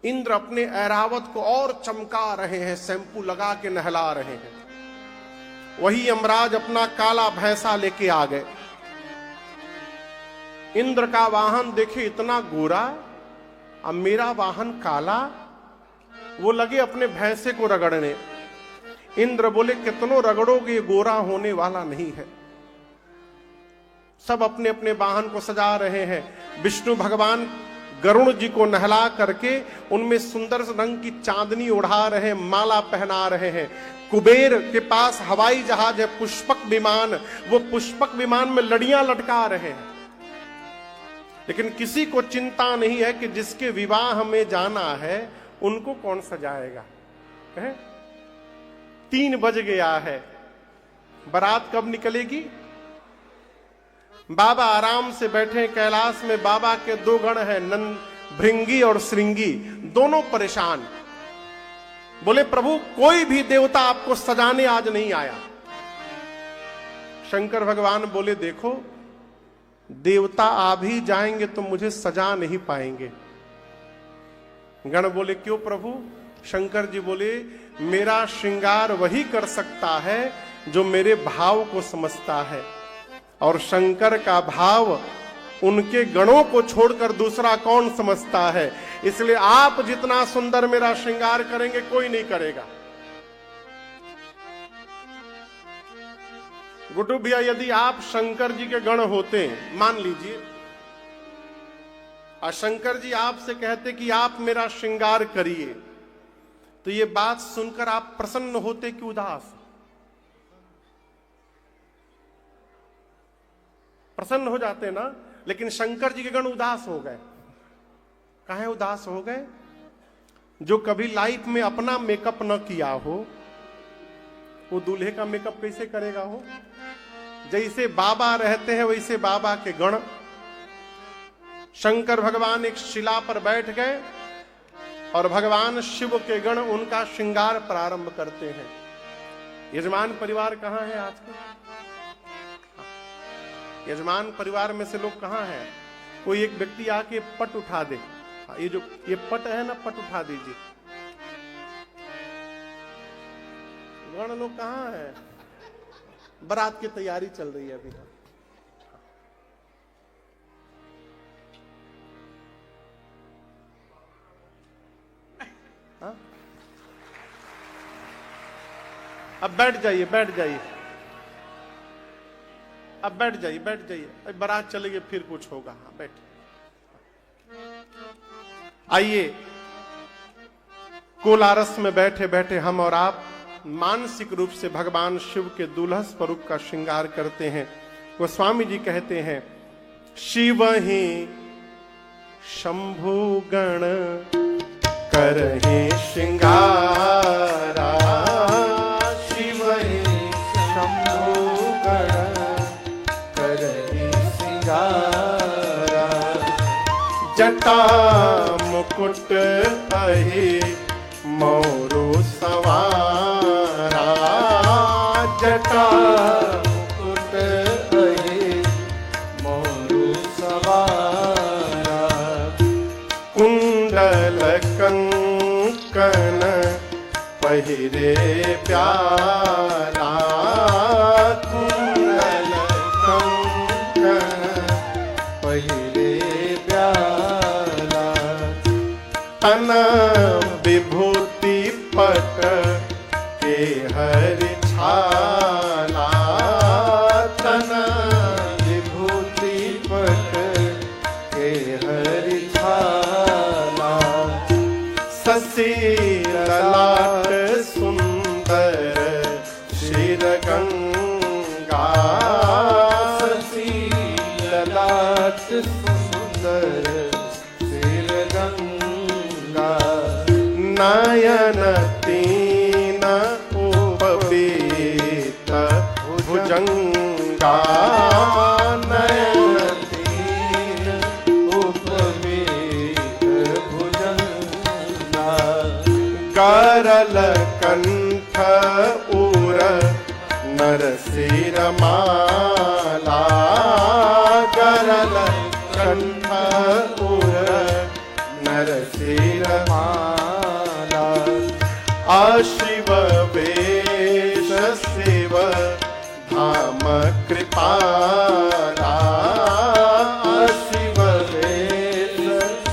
इंद्र अपने ऐरावत को और चमका रहे हैं, शैंपू लगा के नहला रहे हैं। वही यमराज अपना काला भैंसा लेके आ गए। इंद्र का वाहन देखे इतना गोरा, अब मेरा वाहन काला। वो लगे अपने भैंसे को रगड़ने। इंद्र बोले कितनों रगड़ोगे, ये गोरा होने वाला नहीं है। सब अपने अपने वाहन को सजा रहे हैं। विष्णु भगवान गरुण जी को नहला करके उनमें सुंदर रंग की चांदनी उड़ा रहे हैं, माला पहना रहे हैं। कुबेर के पास हवाई जहाज है, पुष्पक विमान। वो पुष्पक विमान में लड़ियां लटका रहे हैं। लेकिन किसी को चिंता नहीं है कि जिसके विवाह में जाना है उनको कौन सजाएगा। 3 बज गया है, बारात कब निकलेगी? बाबा आराम से बैठे कैलाश में। बाबा के 2 गण हैं, नंद भृंगी और श्रृंगी, दोनों परेशान। बोले प्रभु कोई भी देवता आपको सजाने आज नहीं आया। शंकर भगवान बोले देखो देवता आ भी जाएंगे तो मुझे सजा नहीं पाएंगे। गण बोले क्यों प्रभु? शंकर जी बोले मेरा श्रृंगार वही कर सकता है जो मेरे भाव को समझता है। और शंकर का भाव उनके गणों को छोड़कर दूसरा कौन समझता है। इसलिए आप जितना सुंदर मेरा श्रृंगार करेंगे कोई नहीं करेगा। गुड्डू भैया, यदि आप शंकर जी के गण होते, मान लीजिए, और शंकर जी आपसे कहते कि आप मेरा श्रृंगार करिए, तो ये बात सुनकर आप प्रसन्न होते कि उदास? प्रसन्न हो जाते ना। लेकिन शंकर जी के गण उदास हो गए। काहे उदास हो गए? जो कभी लाइफ में अपना मेकअप न किया हो, वो दूल्हे का मेकअप कैसे करेगा हो? जैसे बाबा रहते हैं वैसे बाबा के गण। शंकर भगवान एक शिला पर बैठ गए और भगवान शिव के गण उनका श्रृंगार प्रारंभ करते हैं। यजमान परिवार कहां है आज के? यजमान परिवार में से लोग कहां हैं? कोई एक व्यक्ति आके पट उठा दे। ये पट है ना, पट उठा दीजिए। गण लोग कहां है? बारात की तैयारी चल रही है अभी। हाँ? अब बैठ जाइए, बैठ जाइए, अब बैठ जाइए, बैठ जाइए। अब बारात चलेगी, फिर कुछ होगा। हाँ, बैठ आइए। कोलारस में बैठे बैठे हम और आप मानसिक रूप से भगवान शिव के दुल्हा स्वरूप का श्रृंगार करते हैं। गोस्वामी जी कहते हैं, शिव ही शंभु गण करहि श्रृंगारा, शिव ही शंभु गण करहि श्रृंगारा, जटा मुकुट अहि मोरु सवारा, जटा मुकुट अहि मोरु सवारा, कुंडल कंकन पहिरे प्यारा, कुंडल कंकन पहिरे प्यारा, तन विभूति पट के हरि छाला, तन विभूति पट के हरि छाला, शशि ललाट सुंदर शिर गंगा, शशि ललाट सुंदर शिर गंगा, नयन तीन उपवीत भुजंगा, नयन तीन उपवीत भुजंगा, करल कंठ उर नरसिर माला, करल कंठ उर नरसिर माला, आशिव वेश शिव धाम कृपाला, शिव वेश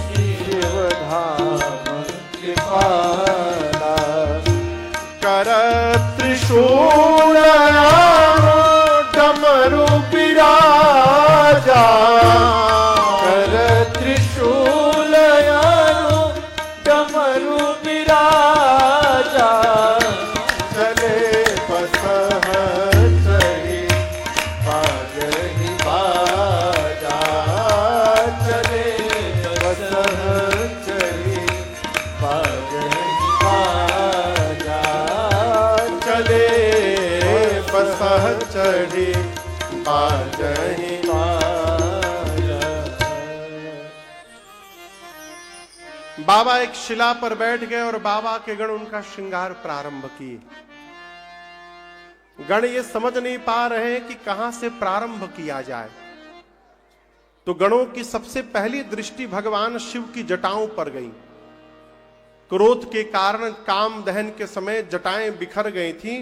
शिव धाम कृपाला, कर त्रिशूल डमरू विराजा, कर त्रिशूल डमरू विराजा, चले बसह चढ़ी बाजहि बाजा, चले बसह चढ़ी बाजहि बाजा, चले बसह चढ़ी बाजहि बाजा। बाबा एक शिला पर बैठ गए और बाबा के गण उनका श्रृंगार प्रारंभ किए। गण ये समझ नहीं पा रहे कि कहां से प्रारंभ किया जाए, तो गणों की सबसे पहली दृष्टि भगवान शिव की जटाओं पर गई। क्रोध के कारण काम दहन के समय जटाएं बिखर गई थी।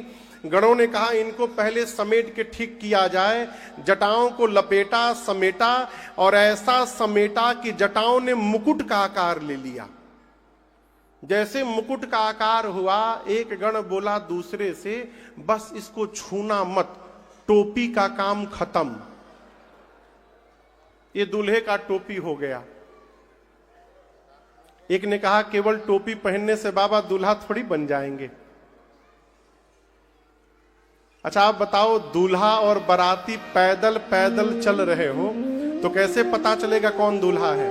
गणों ने कहा इनको पहले समेट के ठीक किया जाए। जटाओं को लपेटा, समेटा और ऐसा समेटा कि जटाओं ने मुकुट का आकार ले लिया। जैसे मुकुट का आकार हुआ, एक गण बोला दूसरे से, बस इसको छूना मत, टोपी का काम खत्म। ये दूल्हे का टोपी हो गया। एक ने कहा केवल टोपी पहनने से बाबा दूल्हा थोड़ी बन जाएंगे। अच्छा आप बताओ, दूल्हा और बाराती पैदल पैदल चल रहे हो तो कैसे पता चलेगा कौन दूल्हा है?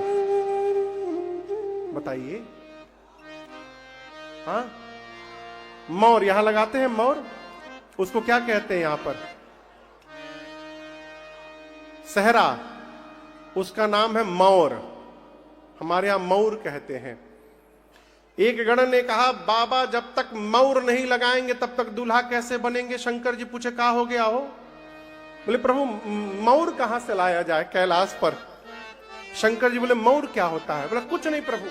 बताइए। हाँ, मोर यहां लगाते हैं, मोर, उसको क्या कहते हैं यहां पर? सहरा, उसका नाम है मौर, हमारे यहां मौर कहते हैं। एक गण ने कहा बाबा जब तक मौर नहीं लगाएंगे तब तक दूल्हा कैसे बनेंगे? शंकर जी पूछे कहा हो गया हो? बोले प्रभु मौर कहां से लाया जाए कैलाश पर? शंकर जी बोले मौर क्या होता है? बोला कुछ नहीं प्रभु,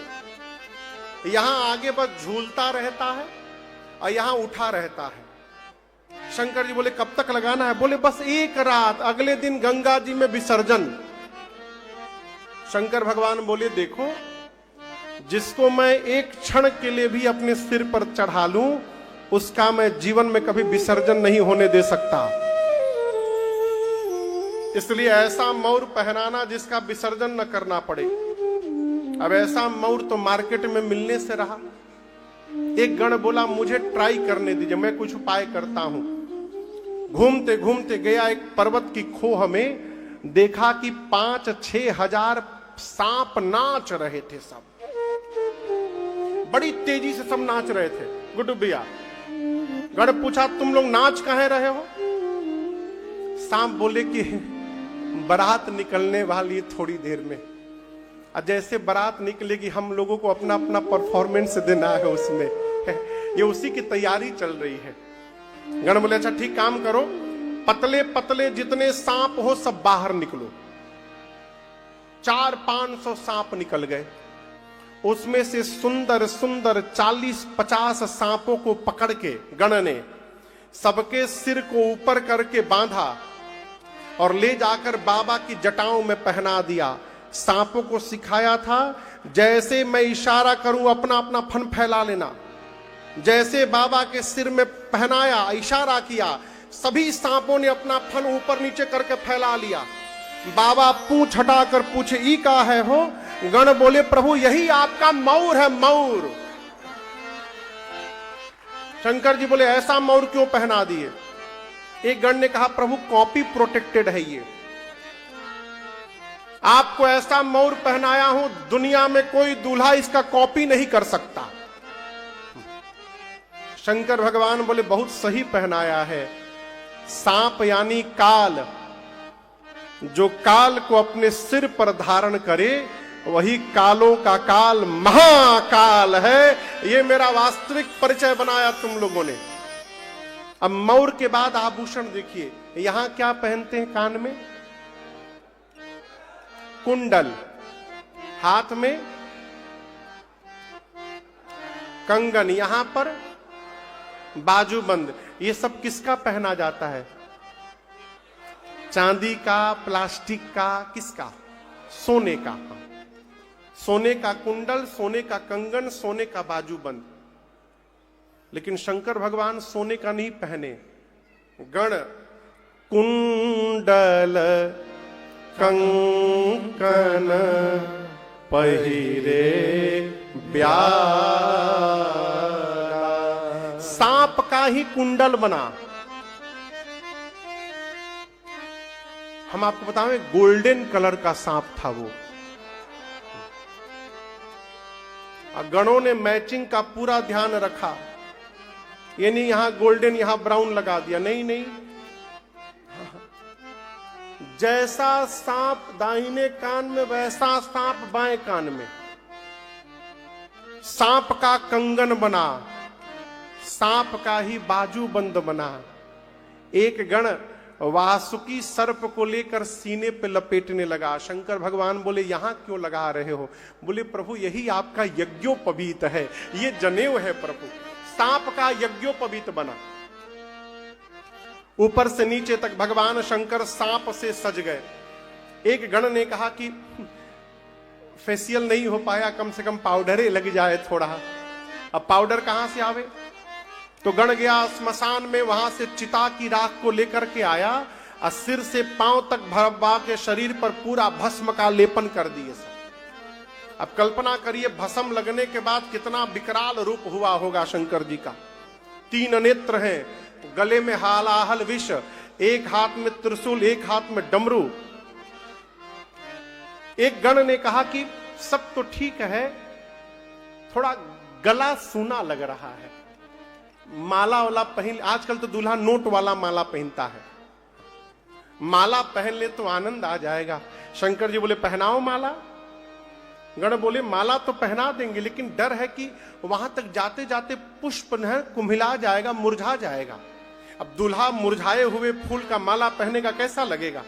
यहां आगे बस झूलता रहता है और यहां उठा रहता है। शंकर जी बोले कब तक लगाना है? बोले बस एक रात, अगले दिन गंगा जी में विसर्जन। शंकर भगवान बोले देखो, जिसको मैं एक क्षण के लिए भी अपने सिर पर चढ़ा लूं उसका मैं जीवन में कभी विसर्जन नहीं होने दे सकता। इसलिए ऐसा मौर पहनाना जिसका विसर्जन न करना पड़े। अब ऐसा मौर तो मार्केट में मिलने से रहा। एक गण बोला मुझे ट्राई करने दीजिए, मैं कुछ उपाय करता हूं। घूमते घूमते गया एक पर्वत की खोह में, देखा कि 5-6 हजार सांप नाच रहे थे। सब बड़ी तेजी से सब नाच रहे थे। गुड्डू भैया, गण पूछा तुम लोग नाच कहे रहे हो? सांप बोले कि बारात निकलने वाली थोड़ी देर में, और जैसे बारात निकलेगी हम लोगों को अपना अपना परफॉर्मेंस देना है उसमें, ये उसी की तैयारी चल रही है। गण बोले अच्छा ठीक काम करो, पतले पतले जितने सांप हो सब बाहर निकलो। 400-500 सांप निकल गए। उसमें से सुंदर सुंदर 40-50 सांपों को पकड़ के गण ने सबके सिर को ऊपर करके बांधा और ले जाकर बाबा की जटाओं में पहना दिया। सांपों को सिखाया था जैसे मैं इशारा करूं अपना अपना फन फैला लेना। जैसे बाबा के सिर में पहनाया, इशारा किया, सभी सांपों ने अपना फन ऊपर नीचे करके फैला लिया। बाबा पूंछ हटाकर पूछे ई का है हो? गण बोले प्रभु यही आपका मौर है, मौर। शंकर जी बोले ऐसा मौर क्यों पहना दिए? एक गण ने कहा प्रभु कॉपी प्रोटेक्टेड है ये, आपको ऐसा मौर पहनाया हूं, दुनिया में कोई दूल्हा इसका कॉपी नहीं कर सकता। शंकर भगवान बोले बहुत सही पहनाया है। सांप यानी काल, जो काल को अपने सिर पर धारण करे वही कालों का काल महाकाल है। ये मेरा वास्तविक परिचय बनाया तुम लोगों ने। अब मौर के बाद आभूषण देखिए, यहां क्या पहनते हैं? कान में कुंडल, हाथ में कंगन, यहां पर बाजूबंद। ये सब किसका पहना जाता है? चांदी का, प्लास्टिक का, किसका? सोने का। सोने का कुंडल, सोने का कंगन, सोने का बाजूबंद। लेकिन शंकर भगवान सोने का नहीं पहने। गण कुंडल कंकन पहिरे ब्याह, सांप का ही कुंडल बना। हम आपको बताएं गोल्डन कलर का सांप था वो। गणों ने मैचिंग का पूरा ध्यान रखा, ये नहीं यहां गोल्डन यहां ब्राउन लगा दिया, नहीं नहीं, जैसा सांप दाहिने कान में वैसा सांप बाएं कान में। सांप का कंगन बना, सांप का ही बाजूबंद बना। एक गण वासुकी सर्प को लेकर सीने पे लपेटने लगा। शंकर भगवान बोले यहां क्यों लगा रहे हो? बोले प्रभु यही आपका यज्ञोपवीत है, ये जनेऊ है प्रभु। सांप का यज्ञोपवीत बना। ऊपर से नीचे तक भगवान शंकर सांप से सज गए। एक गण ने कहा कि फेशियल नहीं हो पाया, कम से कम पाउडर ही लग जाए थोड़ा। अब पाउडर कहां से आवे? तो गण गया स्मशान में, वहां से चिता की राख को लेकर के आया और सिर से पांव तक बाबा के शरीर पर पूरा भस्म का लेपन कर दिए सब। अब कल्पना करिए भस्म लगने के बाद कितना विकराल रूप हुआ होगा शंकर जी का। 3 नेत्र हैं, गले में हालाहल विष, एक हाथ में त्रिशूल, एक हाथ में डमरू। एक गण ने कहा कि सब तो ठीक है, थोड़ा गला सूना लग रहा है, माला वाला पहन। आजकल तो दूल्हा नोट वाला माला पहनता है, माला पहन ले तो आनंद आ जाएगा। शंकर जी बोले पहनाओ माला। गण बोले माला तो पहना देंगे, लेकिन डर है कि वहां तक जाते जाते पुष्प न कुम्हिला जाएगा, मुरझा जाएगा। अब दूल्हा मुरझाए हुए फूल का माला पहनेगा, कैसा लगेगा?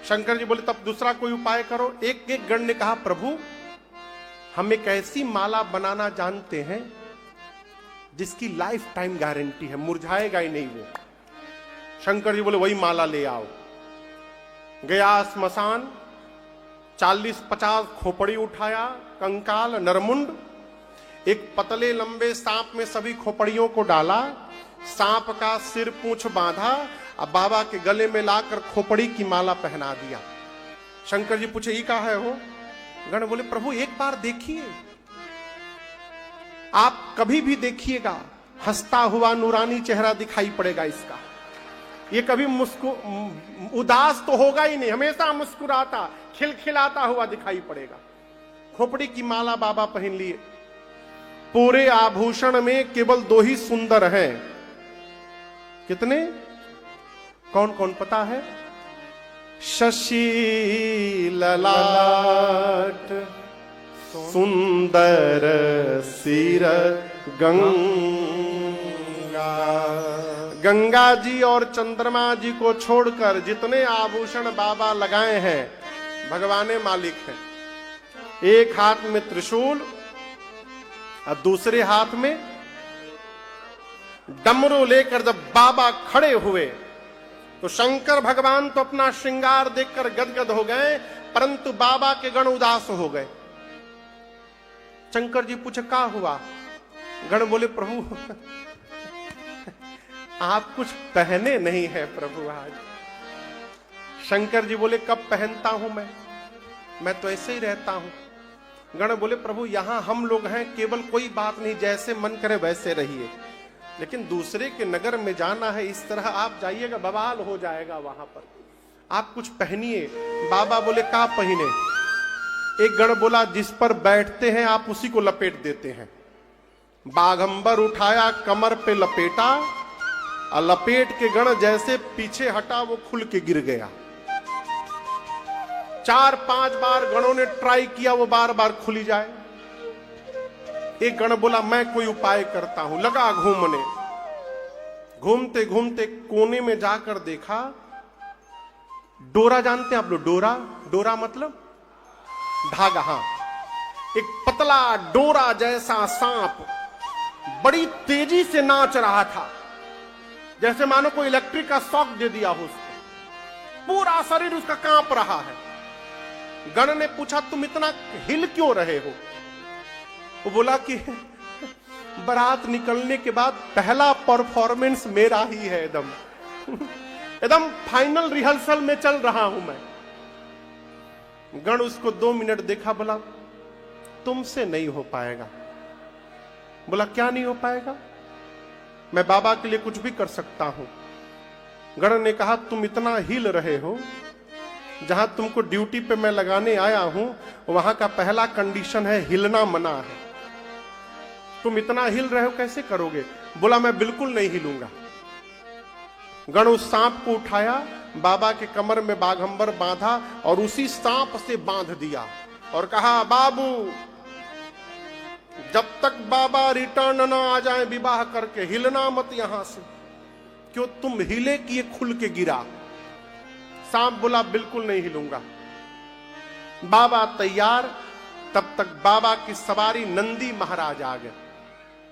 शंकर जी बोले तब दूसरा कोई उपाय करो। एक एक गण ने कहा प्रभु हम एक ऐसी माला बनाना जानते हैं जिसकी लाइफ टाइम गारंटी है, मुरझाएगा ही नहीं वो। शंकर जी बोले वही माला ले आओ। गया स्मशान, 40-50 खोपड़ी उठाया, कंकाल नरमुंड, एक पतले लंबे सांप में सभी खोपड़ियों को डाला, सांप का सिर पूंछ बांधा, अब बाबा के गले में लाकर खोपड़ी की माला पहना दिया। शंकर जी पूछे ये का है हो? गण बोले प्रभु एक बार देखिए, आप कभी भी देखिएगा हंसता हुआ नूरानी चेहरा दिखाई पड़ेगा इसका। ये कभी उदास तो होगा ही नहीं, हमेशा मुस्कुराता खिलखिलाता हुआ दिखाई पड़ेगा। खोपड़ी की माला बाबा पहन लिए। पूरे आभूषण में केवल 2 ही सुंदर हैं। कितने? कौन कौन पता है? शशि ललाट, सुंदर सिर गंगा। गंगा जी और चंद्रमा जी को छोड़कर जितने आभूषण बाबा लगाए हैं भगवाने मालिक हैं। एक हाथ में त्रिशूल और दूसरे हाथ में डमरू लेकर जब बाबा खड़े हुए तो शंकर भगवान तो अपना श्रृंगार देखकर गदगद हो गए, परंतु बाबा के गण उदास हो गए। शंकर जी पूछे क्या हुआ? गण बोले प्रभु आप कुछ पहने नहीं है प्रभु आज। शंकर जी बोले कब पहनता हूं मैं तो ऐसे ही रहता हूं। गण बोले प्रभु यहां हम लोग हैं, केवल कोई बात नहीं, जैसे मन करे वैसे रहिए, लेकिन दूसरे के नगर में जाना है, इस तरह आप जाइएगा बवाल हो जाएगा वहां पर, आप कुछ पहनिए। बाबा बोले क्या पहने? एक गण बोला जिस पर बैठते हैं आप उसी को लपेट देते हैं। बाघंबर उठाया, कमर पे लपेटा, और लपेट के गण जैसे पीछे हटा वो खुल के गिर गया। 4-5 बार गणों ने ट्राई किया, वो बार बार खुली जाए। एक गण बोला मैं कोई उपाय करता हूं, लगा घूमने। घूमते घूमते कोने में जाकर देखा, डोरा जानते हैं आप लोग? डोरा, डोरा मतलब धागा। हाँ, एक पतला डोरा जैसा सांप बड़ी तेजी से नाच रहा था, जैसे मानो कोई इलेक्ट्रिक का शॉक दे दिया हो उसको, पूरा शरीर उसका कांप रहा है। गण ने पूछा तुम इतना हिल क्यों रहे हो? वो बोला कि बारात निकलने के बाद पहला परफॉर्मेंस मेरा ही है, एकदम फाइनल रिहर्सल में चल रहा हूं मैं। गण उसको 2 मिनट देखा, बोला तुमसे नहीं हो पाएगा। बोला क्या नहीं हो पाएगा? मैं बाबा के लिए कुछ भी कर सकता हूं। गण ने कहा तुम इतना हिल रहे हो, जहां तुमको ड्यूटी पे मैं लगाने आया हूं वहां का पहला कंडीशन है हिलना मना है। तुम इतना हिल रहे हो कैसे करोगे? बोला मैं बिल्कुल नहीं हिलूंगा। गण उस सांप को उठाया, बाबा के कमर में बाघंबर बांधा और उसी सांप से बांध दिया और कहा बाबू जब तक बाबा रिटर्न ना आ जाए विवाह करके हिलना मत यहां से। क्यों? तुम हिले कि ये खुल के गिरा। सांप बोला बिल्कुल नहीं हिलूंगा। बाबा तैयार। तब तक बाबा की सवारी नंदी महाराज आ गए।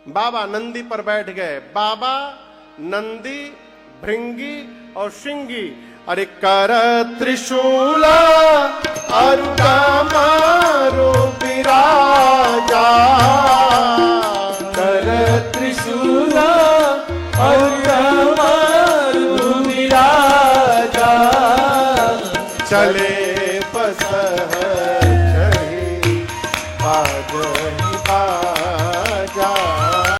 बाबा नंदी पर बैठ गए। बाबा, नंदी, भृंगी और श्रृंगी। अरे कर त्रिशूला अरुका मारो विराजा, कर त्रिशूला अरुका मारो विराजा, चले